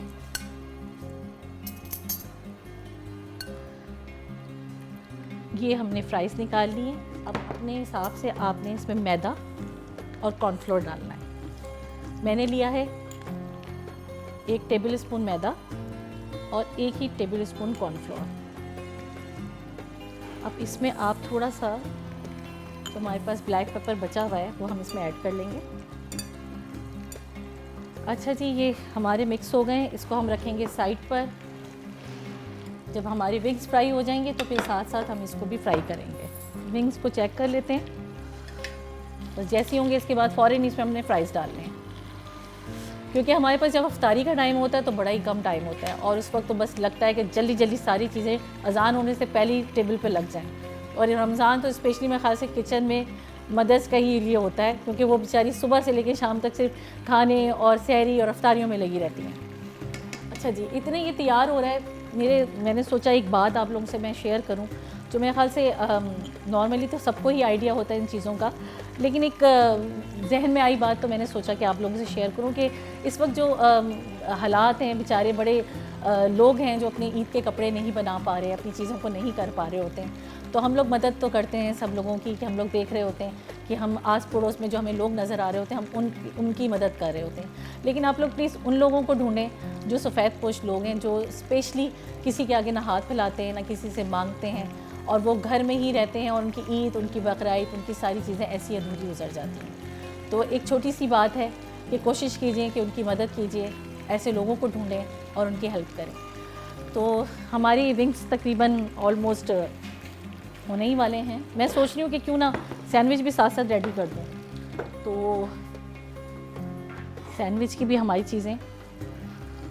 یہ ہم نے فرائز نکال لی ہیں. اب اپنے حساب سے آپ نے اس میں میدا اور کارن فلور ڈالنا ہے. میں نے لیا ہے 1 ٹیبل اسپون میدا اور 1 ہی ٹیبل اسپون کارن فلور. اب اس میں آپ تھوڑا سا, تو ہمارے پاس بلیک پیپر بچا ہوا ہے وہ ہم اس میں ایڈ کر لیں گے. اچھا جی, یہ ہمارے مکس ہو گئے ہیں, اس کو ہم رکھیں گے سائڈ پر. جب ہماری ونگس فرائی ہو جائیں گے تو پھر ساتھ ساتھ ہم اس کو بھی فرائی کریں گے. ونگس کو چیک کر لیتے ہیں, بس جیسے ہوں گے اس کے بعد فوراً اس میں ہم نے فرائز ڈالنے ہیں, کیونکہ ہمارے پاس جب افطاری کا ٹائم ہوتا ہے تو بڑا ہی کم ٹائم ہوتا ہے, اور اس وقت تو بس لگتا ہے کہ جلدی جلدی ساری چیزیں اذان ہونے سے پہلے ہی ٹیبل پہ لگ جائیں. اور رمضان تو اسپیشلی میں خیال سے کچن میں مدرس کا ہی لیے ہوتا ہے, کیونکہ وہ بیچاری صبح سے لے کے شام تک صرف کھانے اور سحری اور افطاریوں میں لگی رہتی ہیں. اچھا جی, اتنے یہ تیار ہو رہا ہے. میں نے سوچا ایک بات آپ لوگوں سے میں شیئر کروں, جو میرے خیال سے نارملی تو سب کو ہی آئیڈیا ہوتا ہے ان چیزوں کا, لیکن ایک ذہن میں آئی بات تو میں نے سوچا کہ آپ لوگوں سے شیئر کروں کہ اس وقت جو حالات ہیں, بیچارے بڑے لوگ ہیں جو اپنے عید کے کپڑے نہیں بنا پا رہے, اپنی چیزوں کو نہیں کر پا رہے ہوتے ہیں. تو ہم لوگ مدد تو کرتے ہیں سب لوگوں کی, کہ ہم لوگ دیکھ رہے ہوتے ہیں کہ ہم آس پڑوس میں جو ہمیں لوگ نظر آ رہے ہوتے ہیں ہم ان کی مدد کر رہے ہوتے ہیں. لیکن آپ لوگ پلیز ان لوگوں کو ڈھونڈیں جو سفید پوش لوگ ہیں, جو اسپیشلی کسی کے آگے نہ ہاتھ پھیلاتے ہیں نہ کسی سے مانگتے ہیں, اور وہ گھر میں ہی رہتے ہیں, اور ان کی عید, ان کی بقرعید, ان کی ساری چیزیں ایسی ادھوری گزر جاتی ہیں. تو ایک چھوٹی سی بات ہے کہ کوشش کیجئے کہ ان کی مدد کیجئے, ایسے لوگوں کو ڈھونڈیں اور ان کی ہیلپ کریں. تو ہماری ونگس تقریباً آلموسٹ ہونے ہی والے ہیں. میں سوچ رہی ہوں کہ کیوں نہ سینڈوچ بھی ساتھ ساتھ ریڈی کر دوں. تو سینڈوچ کی بھی ہماری چیزیں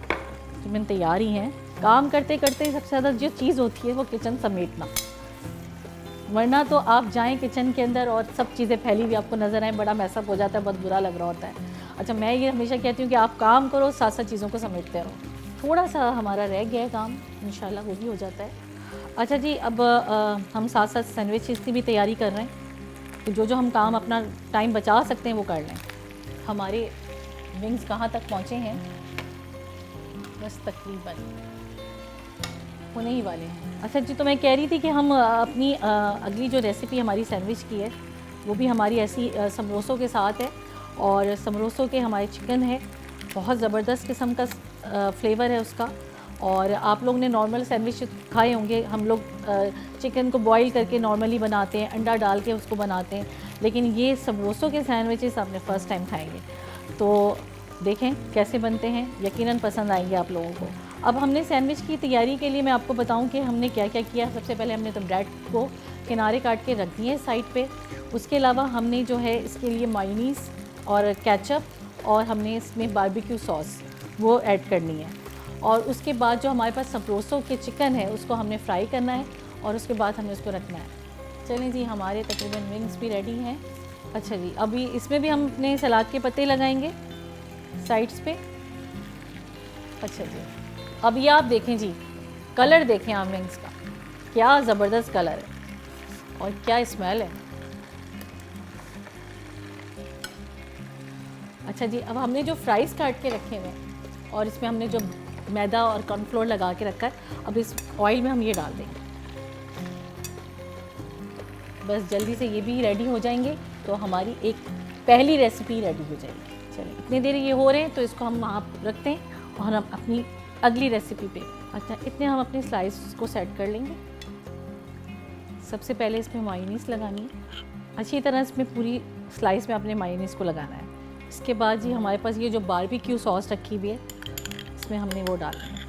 تقریباً تیار ہی ہیں. کام کرتے کرتے سب سے زیادہ جو چیز ہوتی ہے وہ کچن سمیٹنا, ورنہ تو آپ جائیں کچن کے اندر اور سب چیزیں پھیلی ہوئی آپ کو نظر آئیں, بڑا میس اپ ہو جاتا ہے, بہت برا لگ رہا ہوتا ہے. اچھا, میں یہ ہمیشہ کہتی ہوں کہ آپ کام کرو, ساتھ ساتھ چیزوں کو سمیٹتے رہو. تھوڑا سا ہمارا رہ گیا ہے کام, انشاءاللہ وہ بھی ہو جاتا ہے. اچھا جی, اب ہم ساتھ ساتھ سینڈوچز کی بھی تیاری کر رہے ہیں, تو جو ہم کام اپنا ٹائم بچا سکتے ہیں وہ کر لیں. ہمارے ونگز کہاں تک پہنچے ہیں, بس تقریباً ہونے ہی والے ہیں. اچھا جی, تو میں کہہ رہی تھی کہ ہم اپنی اگلی جو ریسیپی ہماری سینڈوچ کی ہے وہ بھی ہماری ایسی سمروسوں کے ساتھ ہے, اور سمروسوں کے ہمارے چکن ہے, بہت زبردست قسم کا فلیور ہے اس کا. اور آپ لوگ نے نارمل سینڈوچ کھائے ہوں گے, ہم لوگ چکن کو بوائل کر کے نارملی بناتے ہیں, انڈا ڈال کے اس کو بناتے ہیں, لیکن یہ سمروسوں کے سینڈوچز آپ نے فرسٹ ٹائم کھائیں گے. تو دیکھیں کیسے بنتے ہیں, یقیناً پسند آئیں گے آپ لوگوں کو. اب ہم نے سینڈوچ کی تیاری کے لیے میں آپ کو بتاؤں کہ ہم نے کیا کیا کیا. سب سے پہلے ہم نے تو بریڈ کو کنارے کاٹ کے رکھ دیے سائڈ پہ. اس کے علاوہ ہم نے جو ہے اس کے لیے مایونیز اور کیچپ, اور ہم نے اس میں باربیکیو سوس وہ ایڈ کرنی ہے. اور اس کے بعد جو ہمارے پاس سمروسوں کے چکن ہے اس کو ہم نے فرائی کرنا ہے, اور اس کے بعد ہم نے اس کو رکھنا ہے. چلیں جی, ہمارے تقریباً ونگس بھی ریڈی ہیں. اچھا جی, ابھی اس میں بھی ہم اپنے سلاد کے پتے لگائیں گے سائڈس پہ. اچھا جی, اب یہ آپ دیکھیں جی, کلر دیکھیں آپ ونگس کا, کیا زبردست کلر ہے اور کیا اسمیل ہے. اچھا جی, اب ہم نے جو فرائز کاٹ کے رکھے ہوئے ہیں اور اس میں ہم نے جو میدا اور کارن فلور لگا کے رکھا ہے, اب اس آئل میں ہم یہ ڈال دیں گے. بس جلدی سے یہ بھی ریڈی ہو جائیں گے تو ہماری ایک پہلی ریسیپی ریڈی ہو جائے گی. چلیے اتنی دیر یہ ہو رہے ہیں تو اس کو ہم وہاں رکھتے ہیں اور ہم اپنی اگلی ریسیپی پہ. اچھا, اتنے ہم اپنے سلائس کو سیٹ کر لیں گے. سب سے پہلے اس میں مایونیز لگانی ہے, اچھی طرح اس میں پوری سلائس میں اپنے مایونیز کو لگانا ہے. اس کے بعد جی ہمارے پاس یہ جو باربیکیو ساس رکھی ہوئی ہے اس میں ہم نے وہ ڈالنا ہے.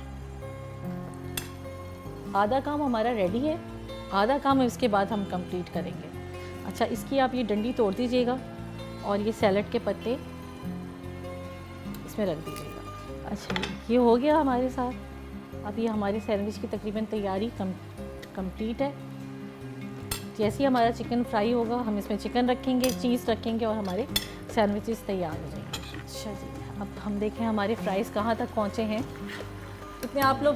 آدھا کام ہمارا ریڈی ہے, آدھا کام اس کے بعد ہم کمپلیٹ کریں گے. اچھا, اس کی آپ یہ ڈنڈی توڑ دیجیے گا اور یہ سیلڈ کے پتے اس میں رکھ دیجیے گا. اچھا, یہ ہو گیا ہمارے ساتھ. اب یہ ہماری سینڈوچ کی تقریباً تیاری کمپلیٹ ہے. جیسے ہی ہمارا چکن فرائی ہوگا ہم اس میں چکن رکھیں گے, چیز رکھیں گے اور ہمارے سینڈوچز تیار ہو جائیں گے. اچھا جی, اب ہم دیکھیں ہمارے فرائز کہاں تک پہنچے ہیں. اتنے آپ لوگ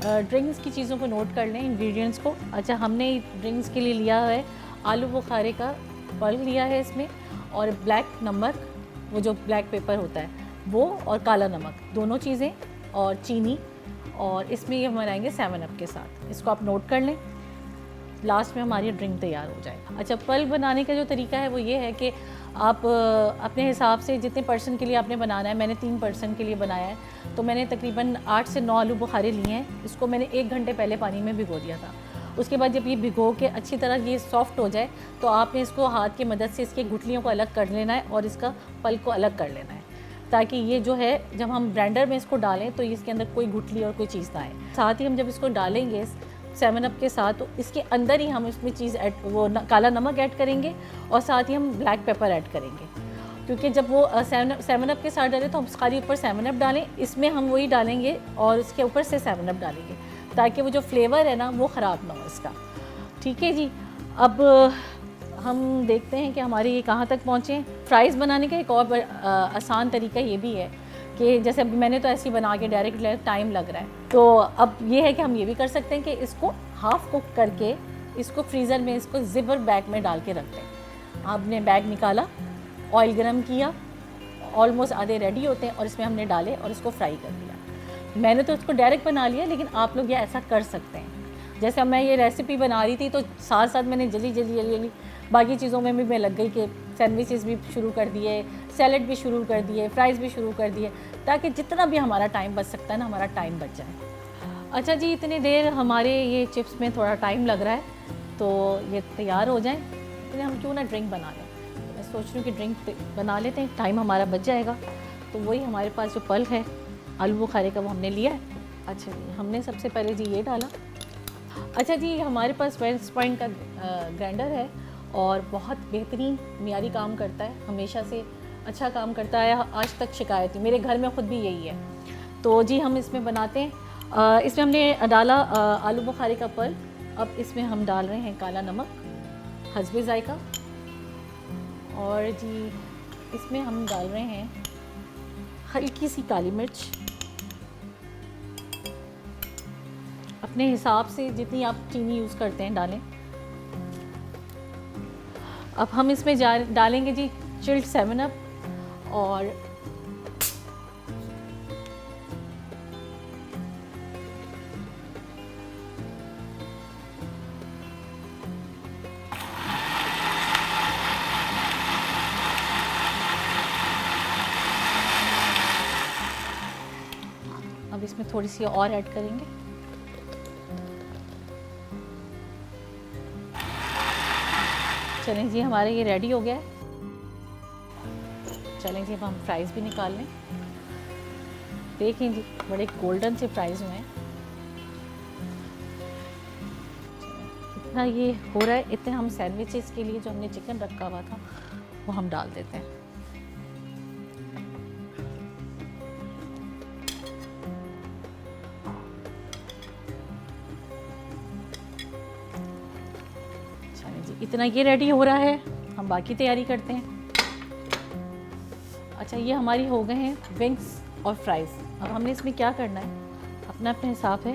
ڈرنکس کی چیزوں کو نوٹ کر لیں, انگریڈینٹس کو. اچھا, ہم نے ڈرنکس کے لیے لیا ہے آلو بخارے کا پلپ لیا ہے اس میں, اور بلیک نمک, وہ جو بلیک پیپر ہوتا ہے وہ, اور کالا نمک, دونوں چیزیں, اور چینی, اور اس میں یہ ہم بنائیں گے 7 اپ کے ساتھ. اس کو آپ نوٹ کر لیں, لاسٹ میں ہماری ڈرنک تیار ہو جائے. اچھا, پلپ بنانے کا جو طریقہ ہے وہ یہ ہے کہ آپ اپنے حساب سے جتنے پرسن کے لیے آپ نے بنانا ہے, میں نے 3 پرسن کے لیے بنایا ہے تو میں نے تقریباً 8 سے 9 آلو بخارے لیے ہیں. اس کو میں نے 1 گھنٹے پہلے پانی میں بھگو دیا تھا. اس کے بعد جب یہ بھگو کے اچھی طرح یہ سافٹ ہو جائے تو آپ نے اس کو ہاتھ کی مدد سے اس کے گٹلیوں کو الگ کر لینا ہے اور اس کا پلپ کو الگ کر لینا ہے, تاکہ یہ جو ہے جب ہم بلینڈر میں اس کو ڈالیں تو اس کے اندر کوئی گٹلی اور کوئی چیز نہ آئے. ساتھ ہی ہم جب اس کو ڈالیں گے 7 اپ کے ساتھ تو اس کے اندر ہی ہم اس میں چیز ایڈ, وہ کالا نمک ایڈ کریں گے اور ساتھ ہی ہم بلیک پیپر ایڈ کریں گے. کیونکہ جب وہ 7 اپ کے ساتھ ڈالیں تو ہم خالی اوپر 7 اپ ڈالیں, اس میں ہم وہی ڈالیں گے اور اس کے اوپر سے 7 اپ ڈالیں گے تاکہ وہ جو فلیور ہے نا وہ خراب نہ ہو اس کا. ٹھیک ہے جی, اب ہم دیکھتے ہیں کہ ہمارے یہ کہاں تک پہنچے ہیں. فرائز بنانے کا ایک اور آسان طریقہ یہ بھی ہے کہ جیسے اب میں نے تو ایسی بنا کے ڈائریکٹ ٹائم لگ رہا ہے, تو اب یہ ہے کہ ہم یہ بھی کر سکتے ہیں کہ اس کو ہاف کوک کر کے اس کو فریزر میں اس کو زپر بیگ میں ڈال کے رکھتے ہیں. آپ نے بیگ نکالا, آئل گرم کیا, آلموسٹ آدھے ریڈی ہوتے ہیں اور اس میں ہم نے ڈالے اور اس کو فرائی کر دیا. میں نے تو اس کو ڈائریکٹ بنا لیا, لیکن آپ لوگ یہ ایسا کر سکتے ہیں. جیسے اب میں یہ ریسیپی بنا رہی تھی تو ساتھ ساتھ میں نے جلدی باقی چیزوں میں بھی میں لگ گئی کہ سینڈوچز بھی شروع کر دیے, سیلڈ بھی شروع کر دیے, فرائز بھی شروع کر دیے, تاکہ جتنا بھی ہمارا ٹائم بچ سکتا ہے نا ہمارا ٹائم بچ جائے. اچھا جی, اتنی دیر ہمارے یہ چپس میں تھوڑا ٹائم لگ رہا ہے تو یہ تیار ہو جائیں, اتنے ہم کیوں نہ ڈرنک بنا لیں. میں سوچ رہی ہوں کہ ڈرنک بنا لیتے ہیں, ٹائم ہمارا بچ جائے گا. تو وہی ہمارے پاس جو پلپ ہے آلو بخارے کا وہ ہم نے لیا ہے. اچھا جی, ہم نے سب سے پہلے جی یہ ڈالا. اچھا جی, ہمارے پاس ویسٹ پوائنٹ کا گرائنڈر ہے اور بہت بہترین معیاری کام کرتا ہے, ہمیشہ سے اچھا کام کرتا ہے, آج تک شکایت نہیں, میرے گھر میں خود بھی یہی ہے. تو جی ہم اس میں بناتے ہیں. اس میں ہم نے ڈالا آلو بخارے کا پلپ. اب اس میں ہم ڈال رہے ہیں کالا نمک حسب ذائقہ, اور جی اس میں ہم ڈال رہے ہیں ہلکی سی کالی مرچ, اپنے حساب سے جتنی آپ چینی یوز کرتے ہیں ڈالیں. اب ہم اس میں ڈالیں گے جی چلڈ 7 اپ, اور اب اس میں تھوڑی سی اور ایڈ کریں گے. چلیں جی, ہمارے یہ ریڈی ہو گیا ہے. چلیں جی, اب ہم فرائز بھی نکال لیں. دیکھیں جی, بڑے گولڈن سے فرائز ہوئے ہیں. اتنا یہ ہو رہا ہے, اتنے ہم سینڈوچز کے لیے جو ہم نے چکن رکھا ہوا تھا وہ ہم ڈال دیتے ہیں. اتنا یہ ریڈی ہو رہا ہے, ہم باقی تیاری کرتے ہیں. اچھا, یہ ہماری ہو گئے ہیں ونگس اور فرائز. اب ہم نے اس میں کیا کرنا ہے, اپنا حساب ہے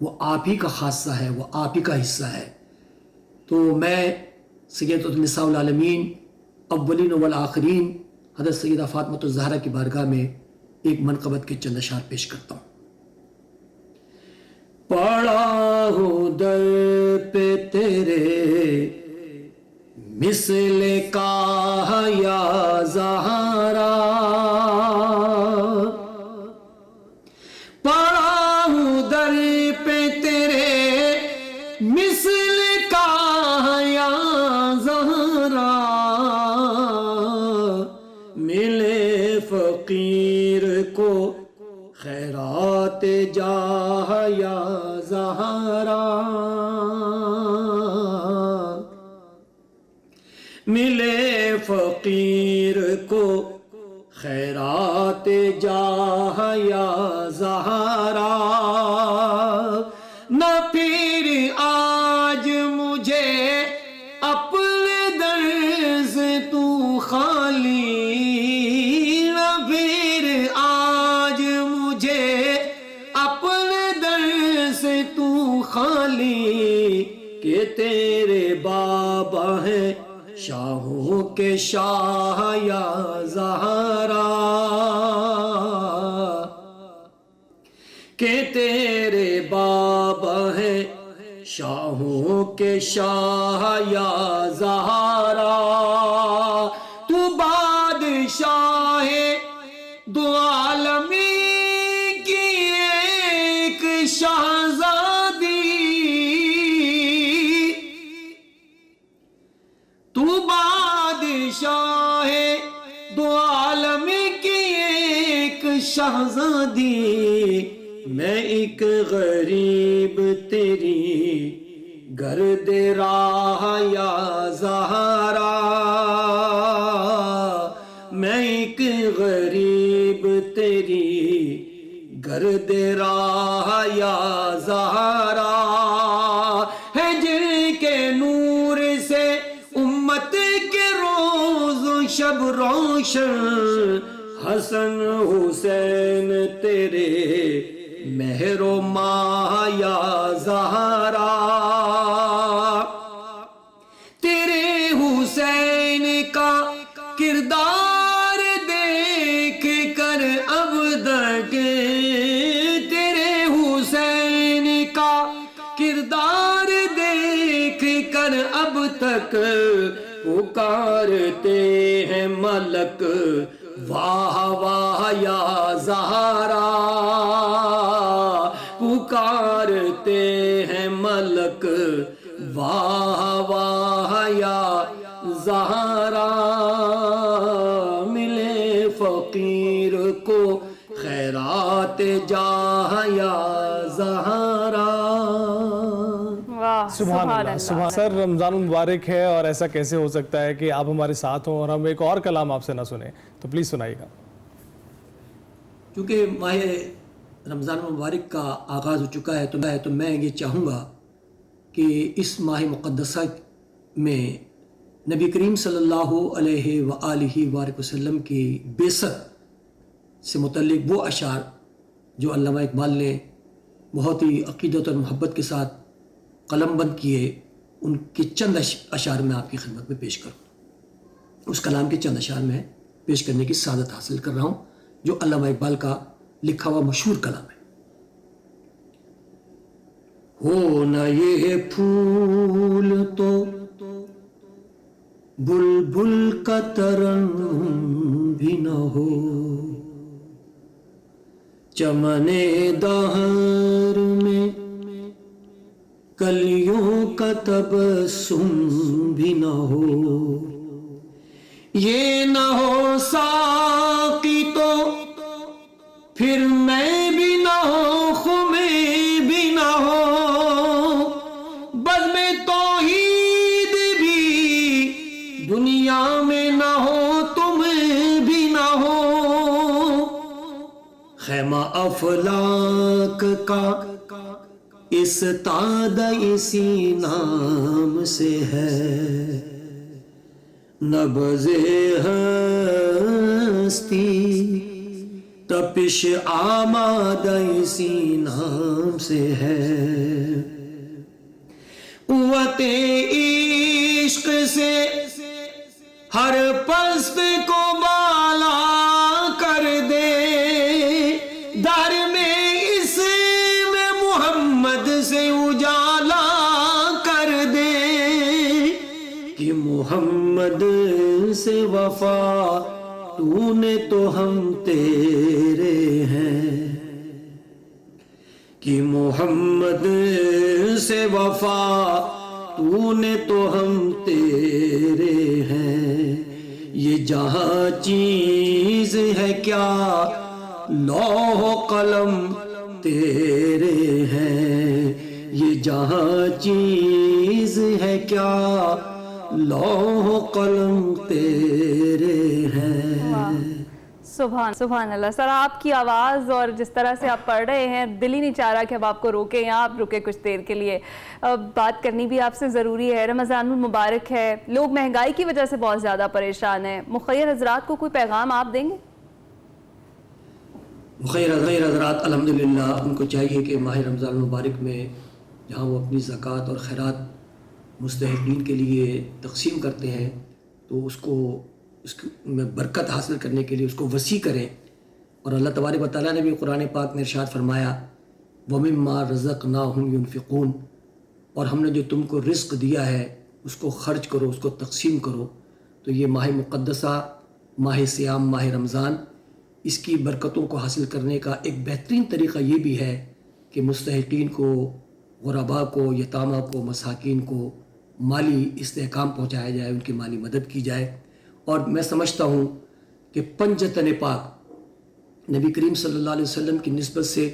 وہ آپ ہی کا خاصہ ہے, وہ آپ ہی کا حصہ ہے. تو میں سیدۃ النساء العالمین اولین والآخرین حضرت سیدہ فاطمہ الزہرا کی بارگاہ میں ایک منقبت کے چند اشعار پیش کرتا ہوں. پڑا ہوں در پہ تیرے مثل کا یا زہرا, پڑا ہوں در پہ تیرے مثل کا یا زہرا, ملے فقیر کو خیرات جاہ یا زہرا, ملے فقیر کو خیرات جاہ یا زہرا, نہ پھر آج مجھے اپنے در سے تو خالی, نہ پھر آج مجھے اپنے در سے تو خالی, کہ تیرے بابا ہیں شاہوں کے شاہ یا زہرا, کہ تیرے بابا ہیں شاہوں کے شاہ یا زہرا, تو بادشاہ دو عالم کی ایک شہزادی, تو بادشاہ دو عالم کی ایک شہزادی, میں ایک غریب تیری گرد راہ یا زہرا, میں ایک غریب تیری گرد راہ یا زہرا, ہے جن کے نور سے امت کے روز و شب روشن, حسن حسین تیرے مہر و ماہ یا زہرا, تیرے حسین کا کردار دیکھ کر اب تک, تیرے حسین کا کردار دیکھ کر اب تک پکارتے ہیں ملک واہ واہ یا زہرا, پکارتے ہیں ملک واہ واہ یا زہرا, ملے فقیر کو خیرات جاہ یا زہرا. سبحان اللہ, سبحان. سر رمضان المبارک ہے اور ایسا کیسے ہو سکتا ہے کہ آپ ہمارے ساتھ ہوں اور ہم ایک اور کلام آپ سے نہ سنیں, تو پلیز سنائیے گا. کیونکہ ماہ رمضان المبارک کا آغاز ہو چکا ہے تو میں یہ چاہوں گا کہ اس ماہ مقدسہ میں نبی کریم صلی اللہ علیہ وآلہ وآلہ وسلم کی بعثت سے متعلق وہ اشعار جو علامہ اقبال نے بہت ہی عقیدت اور محبت کے ساتھ قلم بند کیے, ان کے چند اشعار میں آپ کی خدمت میں پیش کروں. اس کلام کے چند اشعار میں پیش کرنے کی سعادت حاصل کر رہا ہوں جو علامہ اقبال کا لکھا ہوا مشہور کلام ہے. ہو نہ یہ پھول تو بلبل کا ترنم بھی نہ ہو, چمن دہر میں کلیوں کا تبسم بھی نہ ہو, یہ نہ ہو ساقی تو پھر میں بھی نہ ہو, خمیں بھی نہ ہو, بزم توحید بھی دنیا میں نہ ہو, تمہیں بھی نہ ہو, خیمہ افلاک کا استاد اسی نام سے ہے, نبض ہستی تپش آمادہ اسی نام سے ہے، قوت عشق سے ہر پست کو بالا کر دے، در میں اس میں محمد سے اجالا کر دے، کہ محمد سے وفا تو نے تو ہم تیرے ہیں، کہ محمد سے وفا تو نے تو ہم تیرے ہیں، یہ جہاں چیز ہے کیا لوح و قلم تیرے ہیں، یہ جہاں چیز ہے کیا لوح و قلم تیرے ہیں۔ سبحان اللہ سر، آپ کی آواز اور جس طرح سے آپ پڑھ رہے ہیں دل ہی نہیں چاہ رہا کہ اب آپ کو روکیں یا آپ رکے کچھ دیر کے لیے۔ بات کرنی بھی آپ سے ضروری ہے، رمضان المبارک ہے، لوگ مہنگائی کی وجہ سے بہت زیادہ پریشان ہیں، مخیر حضرات کو کوئی پیغام آپ دیں گے؟ مخیر حضرات الحمدللہ ان کو چاہیے کہ ماہ رمضان المبارک میں جہاں وہ اپنی زکوٰۃ اور خیرات مستحقین کے لیے تقسیم کرتے ہیں تو اس میں برکت حاصل کرنے کے لیے اس کو وسیع کریں، اور اللہ تبارک و تعالیٰ نے بھی قرآن پاک میں ارشاد فرمایا وَمِمَّا رَزَقْنَاهُمْ يُنْفِقُونَ، اور ہم نے جو تم کو رزق دیا ہے اس کو خرچ کرو، اس کو تقسیم کرو۔ تو یہ ماہ مقدسہ، ماہ صیام، ماہ رمضان، اس کی برکتوں کو حاصل کرنے کا ایک بہترین طریقہ یہ بھی ہے کہ مستحقین کو، غرباء کو، یتامہ کو، مساکین کو مالی استحکام پہنچایا جائے، ان کی مالی مدد کی جائے۔ اور میں سمجھتا ہوں کہ پنجتن پاک نبی کریم صلی اللہ علیہ وسلم کی نسبت سے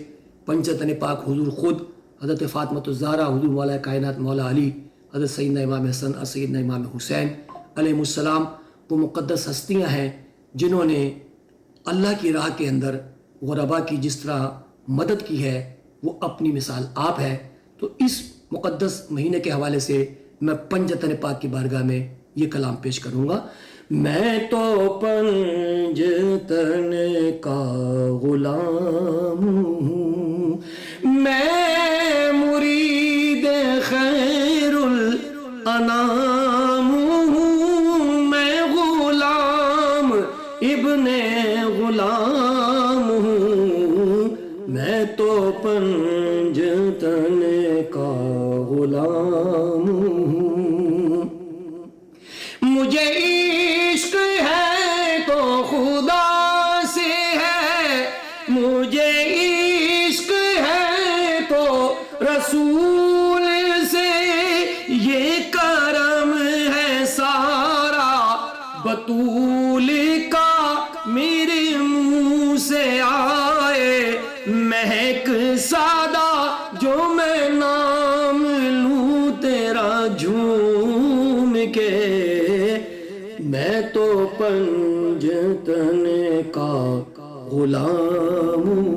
پنجتن پاک حضور خود، حضرت فاطمۃ الزہرا، حضور مولا کائنات مولا علی، حضرت سیدنا امام حسن اور سیدنا امام حسین علیہ السلام، وہ مقدس ہستیاں ہیں جنہوں نے اللہ کی راہ کے اندر غرباء کی جس طرح مدد کی ہے وہ اپنی مثال آپ ہے۔ تو اس مقدس مہینے کے حوالے سے میں پنجتن پاک کی بارگاہ میں یہ کلام پیش کروں گا۔ میں تو پنجتن کا غلام ہوں، میں مرید خیر الانام ہوں، میں غلام ابن غلام ہوں، میں تو پنجتن کا غلام ہوں، مجھے عشق ہے تو خدا سے ہے، مجھے عشق ہے تو رسول سے، یہ کرم ہے سارا بطول کا میرے منہ سے آئے، مہک سادہ جو میں نام لوں تیرا جھوم کے، میں تو پنجتن کا غلام ہوں۔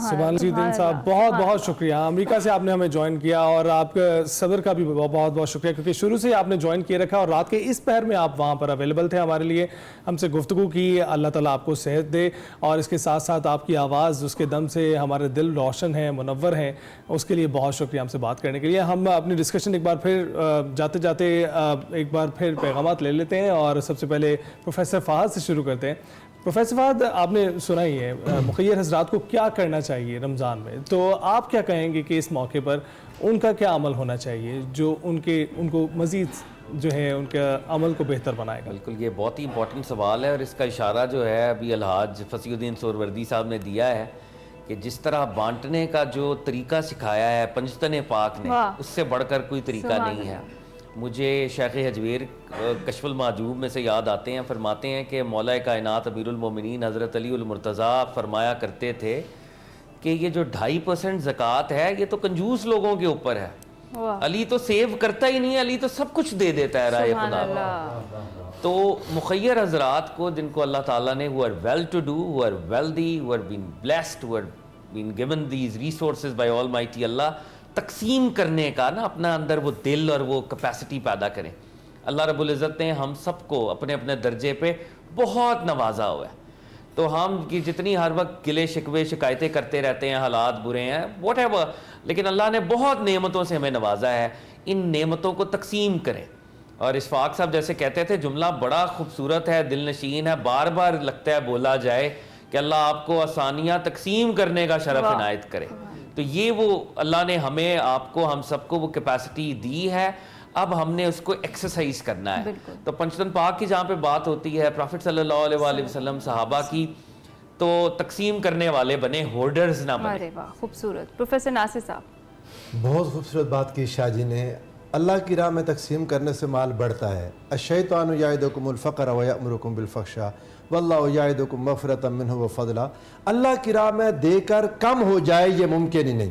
سبحان جی دین صاحب، بہت بہت شکریہ، امریکہ سے آپ نے ہمیں جوائن کیا، اور آپ کا صدر کا بھی بہت بہت شکریہ کیونکہ شروع سے آپ نے جوائن کیے رکھا اور رات کے اس پہر میں آپ وہاں پر اویلیبل تھے ہمارے لیے، ہم سے گفتگو کی۔ اللہ تعالیٰ آپ کو صحت دے، اور اس کے ساتھ ساتھ آپ کی آواز، اس کے دم سے ہمارے دل روشن ہیں، منور ہیں، اس کے لیے بہت شکریہ ہم سے بات کرنے کے لیے۔ ہم اپنی ڈسکشن ایک بار پھر جاتے جاتے ایک بار پھر پیغامات لے لیتے ہیں، اور سب سے پہلے پروفیسر فہد سے شروع کرتے ہیں۔ پروفیسر فہد، آپ نے سنا ہی ہے مخیر حضرات کو کیا کرنا چاہیے رمضان میں، تو آپ کیا کہیں گے کہ اس موقع پر ان کا کیا عمل ہونا چاہیے جو ان کو مزید جو ہے ان کے عمل کو بہتر بنائے گا؟ بالکل، یہ بہت ہی امپورٹنٹ سوال ہے، اور اس کا اشارہ جو ہے ابھی الحاج فصیح الدین سہروردی صاحب نے دیا ہے کہ جس طرح بانٹنے کا جو طریقہ سکھایا ہے پنجتن پاک نے، اس سے بڑھ کر کوئی طریقہ نہیں ہے۔ مجھے شیخ حجویر کشف المحجوب میں سے یاد آتے ہیں، فرماتے ہیں کہ مولا کائنات امیر المومنین حضرت علی المرتضیٰ فرمایا کرتے تھے کہ یہ جو 2.5% زکوٰۃ ہے یہ تو کنجوس لوگوں کے اوپر ہے، علی تو سیو کرتا ہی نہیں، علی تو سب کچھ دے دیتا ہے راہ خدا۔ تو مخیر حضرات کو جن کو اللہ تعالیٰ نے who are well to do, who are wealthy, who are been blessed, who are been given these resources by Almighty Allah، تقسیم کرنے کا نا اپنا اندر وہ دل اور وہ کیپیسٹی پیدا کریں۔ اللہ رب العزت نے ہم سب کو اپنے اپنے درجے پہ بہت نوازا ہوا ہے، تو ہم کی جتنی ہر وقت گلے شکوے شکایتیں کرتے رہتے ہیں حالات برے ہیں واٹ ایور، لیکن اللہ نے بہت نعمتوں سے ہمیں نوازا ہے، ان نعمتوں کو تقسیم کریں. اور اشفاق صاحب جیسے کہتے تھے جملہ بڑا خوبصورت ہے، دل نشین ہے، بار بار لگتا ہے بولا جائے کہ اللہ آپ کو آسانیاں تقسیم کرنے کا شرف عنایت کرے. تو یہ وہ اللہ نے ہمیں آپ کو ہم سب کو وہ کیپیسٹی دی ہے، اب ہم نے اس کو ایکسرسائز کرنا ہے. تو پنجتن پاک کی جہاں پہ بات ہوتی ہے پرافٹ صلی اللہ علیہ وآلہ وسلم صحابہ کی، تو تقسیم کرنے والے بنے، ہولڈرز نہ بنے. ارے واہ خوبصورت. پروفیسر ناصر صاحب بہت خوبصورت بات کی شاہ جی نے. اللہ کی راہ میں تقسیم کرنے سے مال بڑھتا ہے. الشیطان یعدکم الفقر ویأمرکم بالفحشاء واللہ یعدکم مغفرۃ منہ وفضلا. اللہ کی راہ میں دے کر کم ہو جائے یہ ممکن ہی نہیں.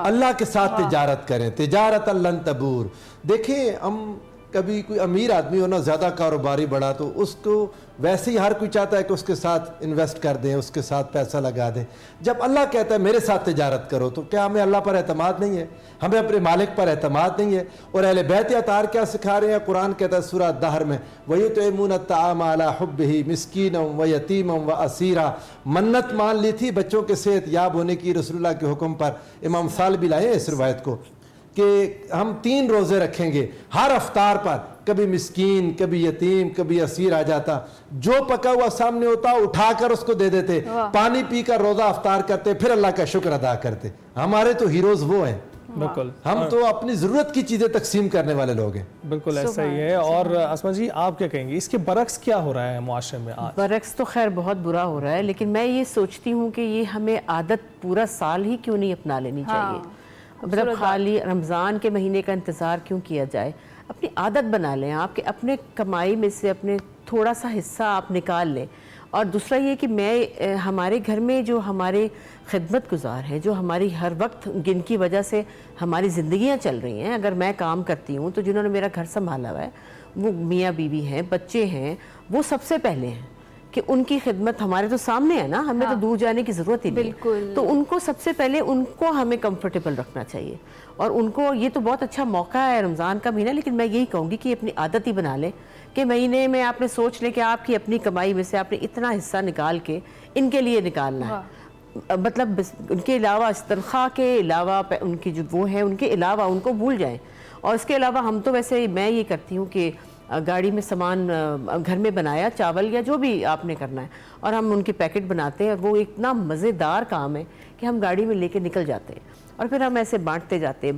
اللہ کے ساتھ تجارت کریں، تجارت لن تبور. دیکھیں ہم کبھی کوئی امیر آدمی ہونا زیادہ کاروباری بڑا تو اس کو ویسے ہی ہر کوئی چاہتا ہے کہ اس کے ساتھ انویسٹ کر دیں، اس کے ساتھ پیسہ لگا دیں. جب اللہ کہتا ہے میرے ساتھ تجارت کرو تو کیا ہمیں اللہ پر اعتماد نہیں ہے؟ ہمیں اپنے مالک پر اعتماد نہیں ہے؟ اور اہل بیت اطہار کیا سکھا رہے ہیں؟ قرآن کہتا ہے سورہ دہر میں وَيُطْعِمُونَ الطَّعَامَ عَلَىٰ حُبِّهِ مِسْكِينًا وَيَتِيمًا وَأَسِيرًا. منت مان لی تھی بچوں کے صحت یاب ہونے کی رسول اللہ کے حکم پر. امام ثالبی لائے ہیں اس روایت کو کہ ہم 3 روزے رکھیں گے، ہر افطار پر کبھی مسکین، کبھی یتیم، کبھی اسیر آ جاتا، جو پکا ہوا سامنے ہوتا اٹھا کر اس کو دے دیتے، پانی پی کر روزہ افطار کرتے، پھر اللہ کا شکر ادا کرتے. ہمارے تو ہیروز وہ ہیں. بالکل ہم تو اپنی ضرورت کی چیزیں تقسیم کرنے والے لوگ ہیں. بالکل ایسا ہی ہے. اور اسما جی آپ کیا کہیں گے اس کے برعکس کیا ہو رہا ہے معاشرے میں آج؟ برعکس تو خیر بہت برا ہو رہا ہے، لیکن میں یہ سوچتی ہوں کہ یہ ہمیں عادت پورا سال ہی کیوں نہیں اپنا لینی چاہیے. مطلب خالی رمضان کے مہینے کا انتظار کیوں کیا جائے؟ اپنی عادت بنا لیں آپ کہ اپنے کمائی میں سے اپنے تھوڑا سا حصہ آپ نکال لیں. اور دوسرا یہ کہ میں ہمارے گھر میں جو ہمارے خدمت گزار ہیں، جو ہماری ہر وقت جن کی وجہ سے ہماری زندگیاں چل رہی ہیں، اگر میں کام کرتی ہوں تو جنہوں نے میرا گھر سنبھالا ہوا ہے وہ میاں بیوی ہیں، بچے ہیں، وہ سب سے پہلے ہیں کہ ان کی خدمت ہمارے تو سامنے ہے نا، ہمیں تو دور جانے کی ضرورت ہی نہیں. تو ان کو سب سے پہلے ان کو ہمیں کمفرٹیبل رکھنا چاہیے. اور ان کو یہ تو بہت اچھا موقع ہے رمضان کا مہینہ، لیکن میں یہی کہوں گی کہ اپنی عادت ہی بنا لیں کہ مہینے میں آپ نے سوچ لیں کہ آپ کی اپنی کمائی میں سے آپ نے اتنا حصہ نکال کے ان کے لیے نکالنا ہے. مطلب ان کے علاوہ تنخواہ کے علاوہ ان کی جو وہ ہیں ان کے علاوہ ان کو بھول جائیں. اور اس کے علاوہ ہم تو ویسے میں یہ کرتی ہوں کہ گاڑی میں سامان گھر میں بنایا، چاول یا جو بھی آپ نے کرنا ہے، اور ہم ان کے پیکٹ بناتے ہیں. اور وہ اتنا مزیدار کام ہے کہ ہم گاڑی میں لے کے نکل جاتے ہیں اور پھر ہم ایسے بانٹتے جاتے ہیں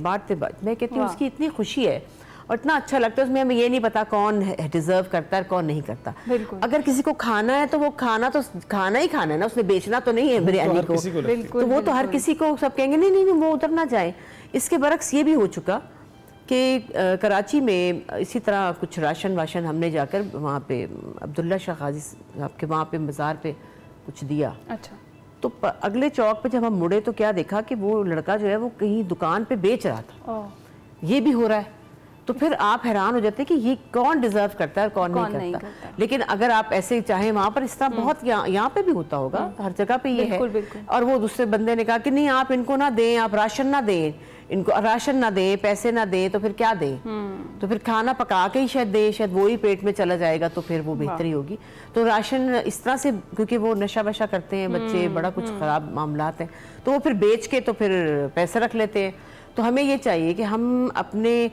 میں کہتی ہوں اس کی اتنی خوشی ہے اور اتنا اچھا لگتا ہے. اس میں ہمیں یہ نہیں پتا کون ڈیزرو کرتا ہے کون نہیں کرتا. اگر کسی کو کھانا ہے تو وہ کھانا ہی کھانا ہے نا، اس نے بیچنا تو نہیں ہے بریانی کو. تو وہ تو ہر کسی کو سب کہیں گے نہیں وہ ادھر نہ جائیں. اس کے برعکس یہ بھی ہو چکا کہ کراچی میں اسی طرح کچھ راشن ہم نے جا کر وہاں پہ عبداللہ شاہ غازی صاحب کے وہاں پہ مزار پہ کچھ دیا. اچھا. تو اگلے چوک پہ جب ہم مڑے تو کیا دیکھا کہ وہ لڑکا جو ہے وہ کہیں دکان پہ بیچ رہا تھا. یہ بھی ہو رہا ہے. تو پھر آپ حیران ہو جاتے ہیں کہ یہ کون ڈیزرو کرتا ہے اور کون نہیں کرتا. لیکن اگر آپ ایسے چاہیں وہاں پر اس طرح بہت یہاں پہ بھی ہوتا ہوگا، ہر جگہ پہ یہ ہے. اور وہ دوسرے بندے نے کہا کہ نہیں آپ ان کو نہ دیں، آپ راشن نہ دیں، ان کو راشن نہ دیں، پیسے نہ دیں، تو پھر کیا دیں؟ تو پھر کھانا پکا کے ہی شاید دیں، شاید وہی پیٹ میں چلا جائے گا تو پھر وہ بہتری ہوگی. تو راشن اس طرح سے کیونکہ وہ نشہ وشہ کرتے ہیں بچے، بڑا کچھ خراب معاملات ہیں، تو وہ پھر بیچ کے تو پھر پیسے رکھ لیتے ہیں. تو ہمیں یہ چاہیے کہ ہم اپنے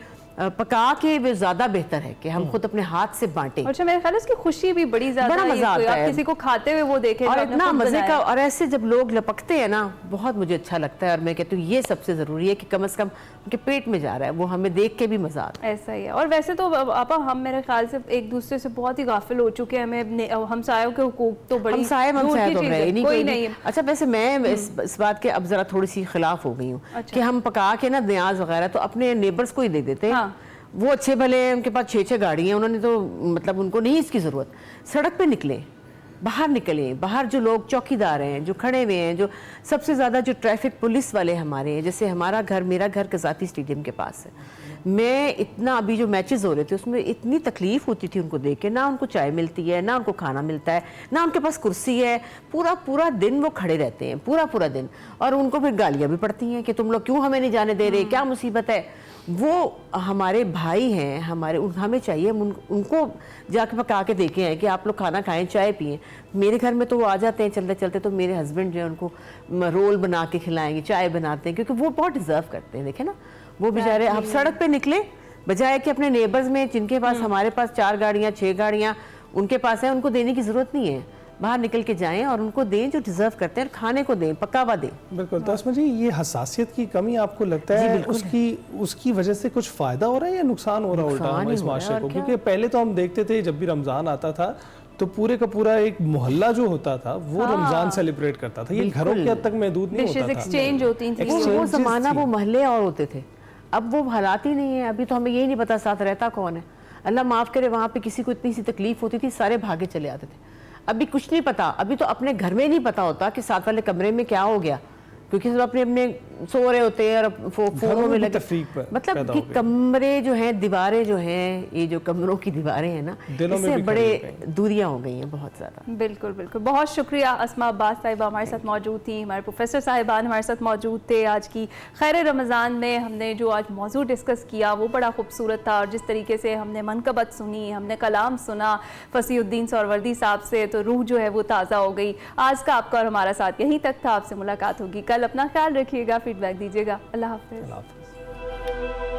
پکا کے وہ زیادہ بہتر ہے کہ ہم خود اپنے ہاتھ سے بانٹیں. اچھا میرے خیال ہے اس کی خوشی بھی بڑی زیادہ بڑا مزہ آتا ہے. آپ کسی کو کھاتے ہوئے وہ دیکھیں اور اتنا مزے کا، اور ایسے جب لوگ لپکتے ہیں نا بہت مجھے اچھا لگتا ہے. اور میں کہتی ہوں یہ سب سے ضروری ہے کہ کم از کم ان کے پیٹ میں جا رہا ہے، وہ ہمیں دیکھ کے بھی مزہ آتا ہے. ایسا ہی ہے. اور ویسے تو آپا ہم میرے خیال سے ایک دوسرے سے بہت ہی غافل ہو چکے ہیں. ہمیں ہمسایوں کے حقوق تو بڑی تو کوئی نہیں. اچھا ویسے میں اس بات کے اب ذرا تھوڑی سی خلاف ہو گئی ہوں کہ ہم پکا کے نا نیاز وغیرہ تو اپنے نیبرز کو ہی دے دیتے ہیں. وہ اچھے بھلے ان کے پاس 6 گاڑی ہیں، انہوں نے تو مطلب ان کو نہیں اس کی ضرورت. سڑک پہ نکلیں، باہر نکلیں، باہر جو لوگ چوکی دار ہیں جو کھڑے ہوئے ہیں، جو سب سے زیادہ جو ٹریفک پولیس والے ہمارے ہیں، جیسے میرا گھر قذافی اسٹیڈیم کے پاس ہے. میں اتنا ابھی جو میچز ہو رہے تھے اس میں اتنی تکلیف ہوتی تھی ان کو دیکھ کے. نہ ان کو چائے ملتی ہے، نہ ان کو کھانا ملتا ہے، نہ ان کے پاس کرسی ہے. پورا دن وہ کھڑے رہتے ہیں، پورا دن. اور ان کو پھر گالیاں بھی پڑتی ہیں کہ تم لوگ کیوں ہمیں نہیں جانے دے رہے، کیا مصیبت ہے. وہ ہمارے بھائی ہیں ہمارے، ہمیں چاہیے ہم ان کو جا کے پکا کے دیکھے ہیں کہ آپ لوگ کھانا کھائیں، چائے پئیں. میرے گھر میں تو وہ آ جاتے ہیں چلتے چلتے، تو میرے ہسبینڈ جو ہے ان کو رول بنا کے کھلائیں گے، چائے بناتے ہیں، کیونکہ وہ بہت ڈیزرو کرتے ہیں. دیکھیں نا وہ بیچارے اب سڑک پہ نکلے بجائے کہ اپنے نیبرز میں جن کے پاس ہمارے پاس 4 گاڑیاں 6 گاڑیاں ان کے پاس ہیں، ان کو دینے کی ضرورت نہیں ہے. باہر نکل کے جائیں اور ان کو دیں جو ڈیزرو کرتے ہیں، اور کھانے کو دیں، پکا ہوا دیں. بالکل. تو اسما جی یہ حساسیت کی کمی آپ کو لگتا ہے اس کی وجہ سے کچھ فائدہ ہو رہا ہے یا نقصان ہو رہا ہے اس معاشرے کو؟ کیونکہ پہلے تو ہم دیکھتے تھے جب بھی رمضان آتا تھا تو پورے کا پورا ایک محلہ جو ہوتا تھا وہ رمضان سیلیبریٹ کرتا تھا. یہ گھروں کے حد تک محدود نہیں ہوتا تھا. ایکسچینج ہوتی تھی، وہ زمانہ وہ محلے اور ہوتے تھے. اب وہ حالات ہی نہیں ہیں. ابھی تو ہمیں یہی نہیں پتا ساتھ رہتا کون ہے. اللہ معاف کرے، وہاں پہ کسی کو اتنی سی تکلیف ہوتی تھی سارے بھاگے چلے آتے تھے. ابھی کچھ نہیں پتا. ابھی تو اپنے گھر میں نہیں پتا ہوتا کہ ساتھ والے کمرے میں کیا ہو گیا، کیونکہ سب اپنے سو رہے ہوتے ہیں اور فونوں میں لگے. مطلب کہ کمرے جو ہیں، دیواریں جو ہیں، یہ جو کمروں کی دیواریں ہیں نا، اس سے بڑے دوریاں ہو گئی ہیں بہت زیادہ. بالکل بالکل. بہت شکریہ اسما عباس صاحبہ ہمارے ساتھ موجود تھیں، ہمارے پروفیسر صاحبان ہمارے ساتھ موجود تھے. آج کی خیر رمضان میں ہم نے جو آج موضوع ڈسکس کیا وہ بڑا خوبصورت تھا، اور جس طریقے سے ہم نے منقبت سنی، ہم نے کلام سنا فصیح الدین سہروردی صاحب سے، تو روح جو ہے وہ تازہ ہو گئی. آج کا آپ کا اور ہمارا ساتھ یہیں تک تھا. آپ سے ملاقات ہوگی کل. اپنا خیال رکھیے گا، فیڈ بیک دیجیے گا. اللہ حافظ.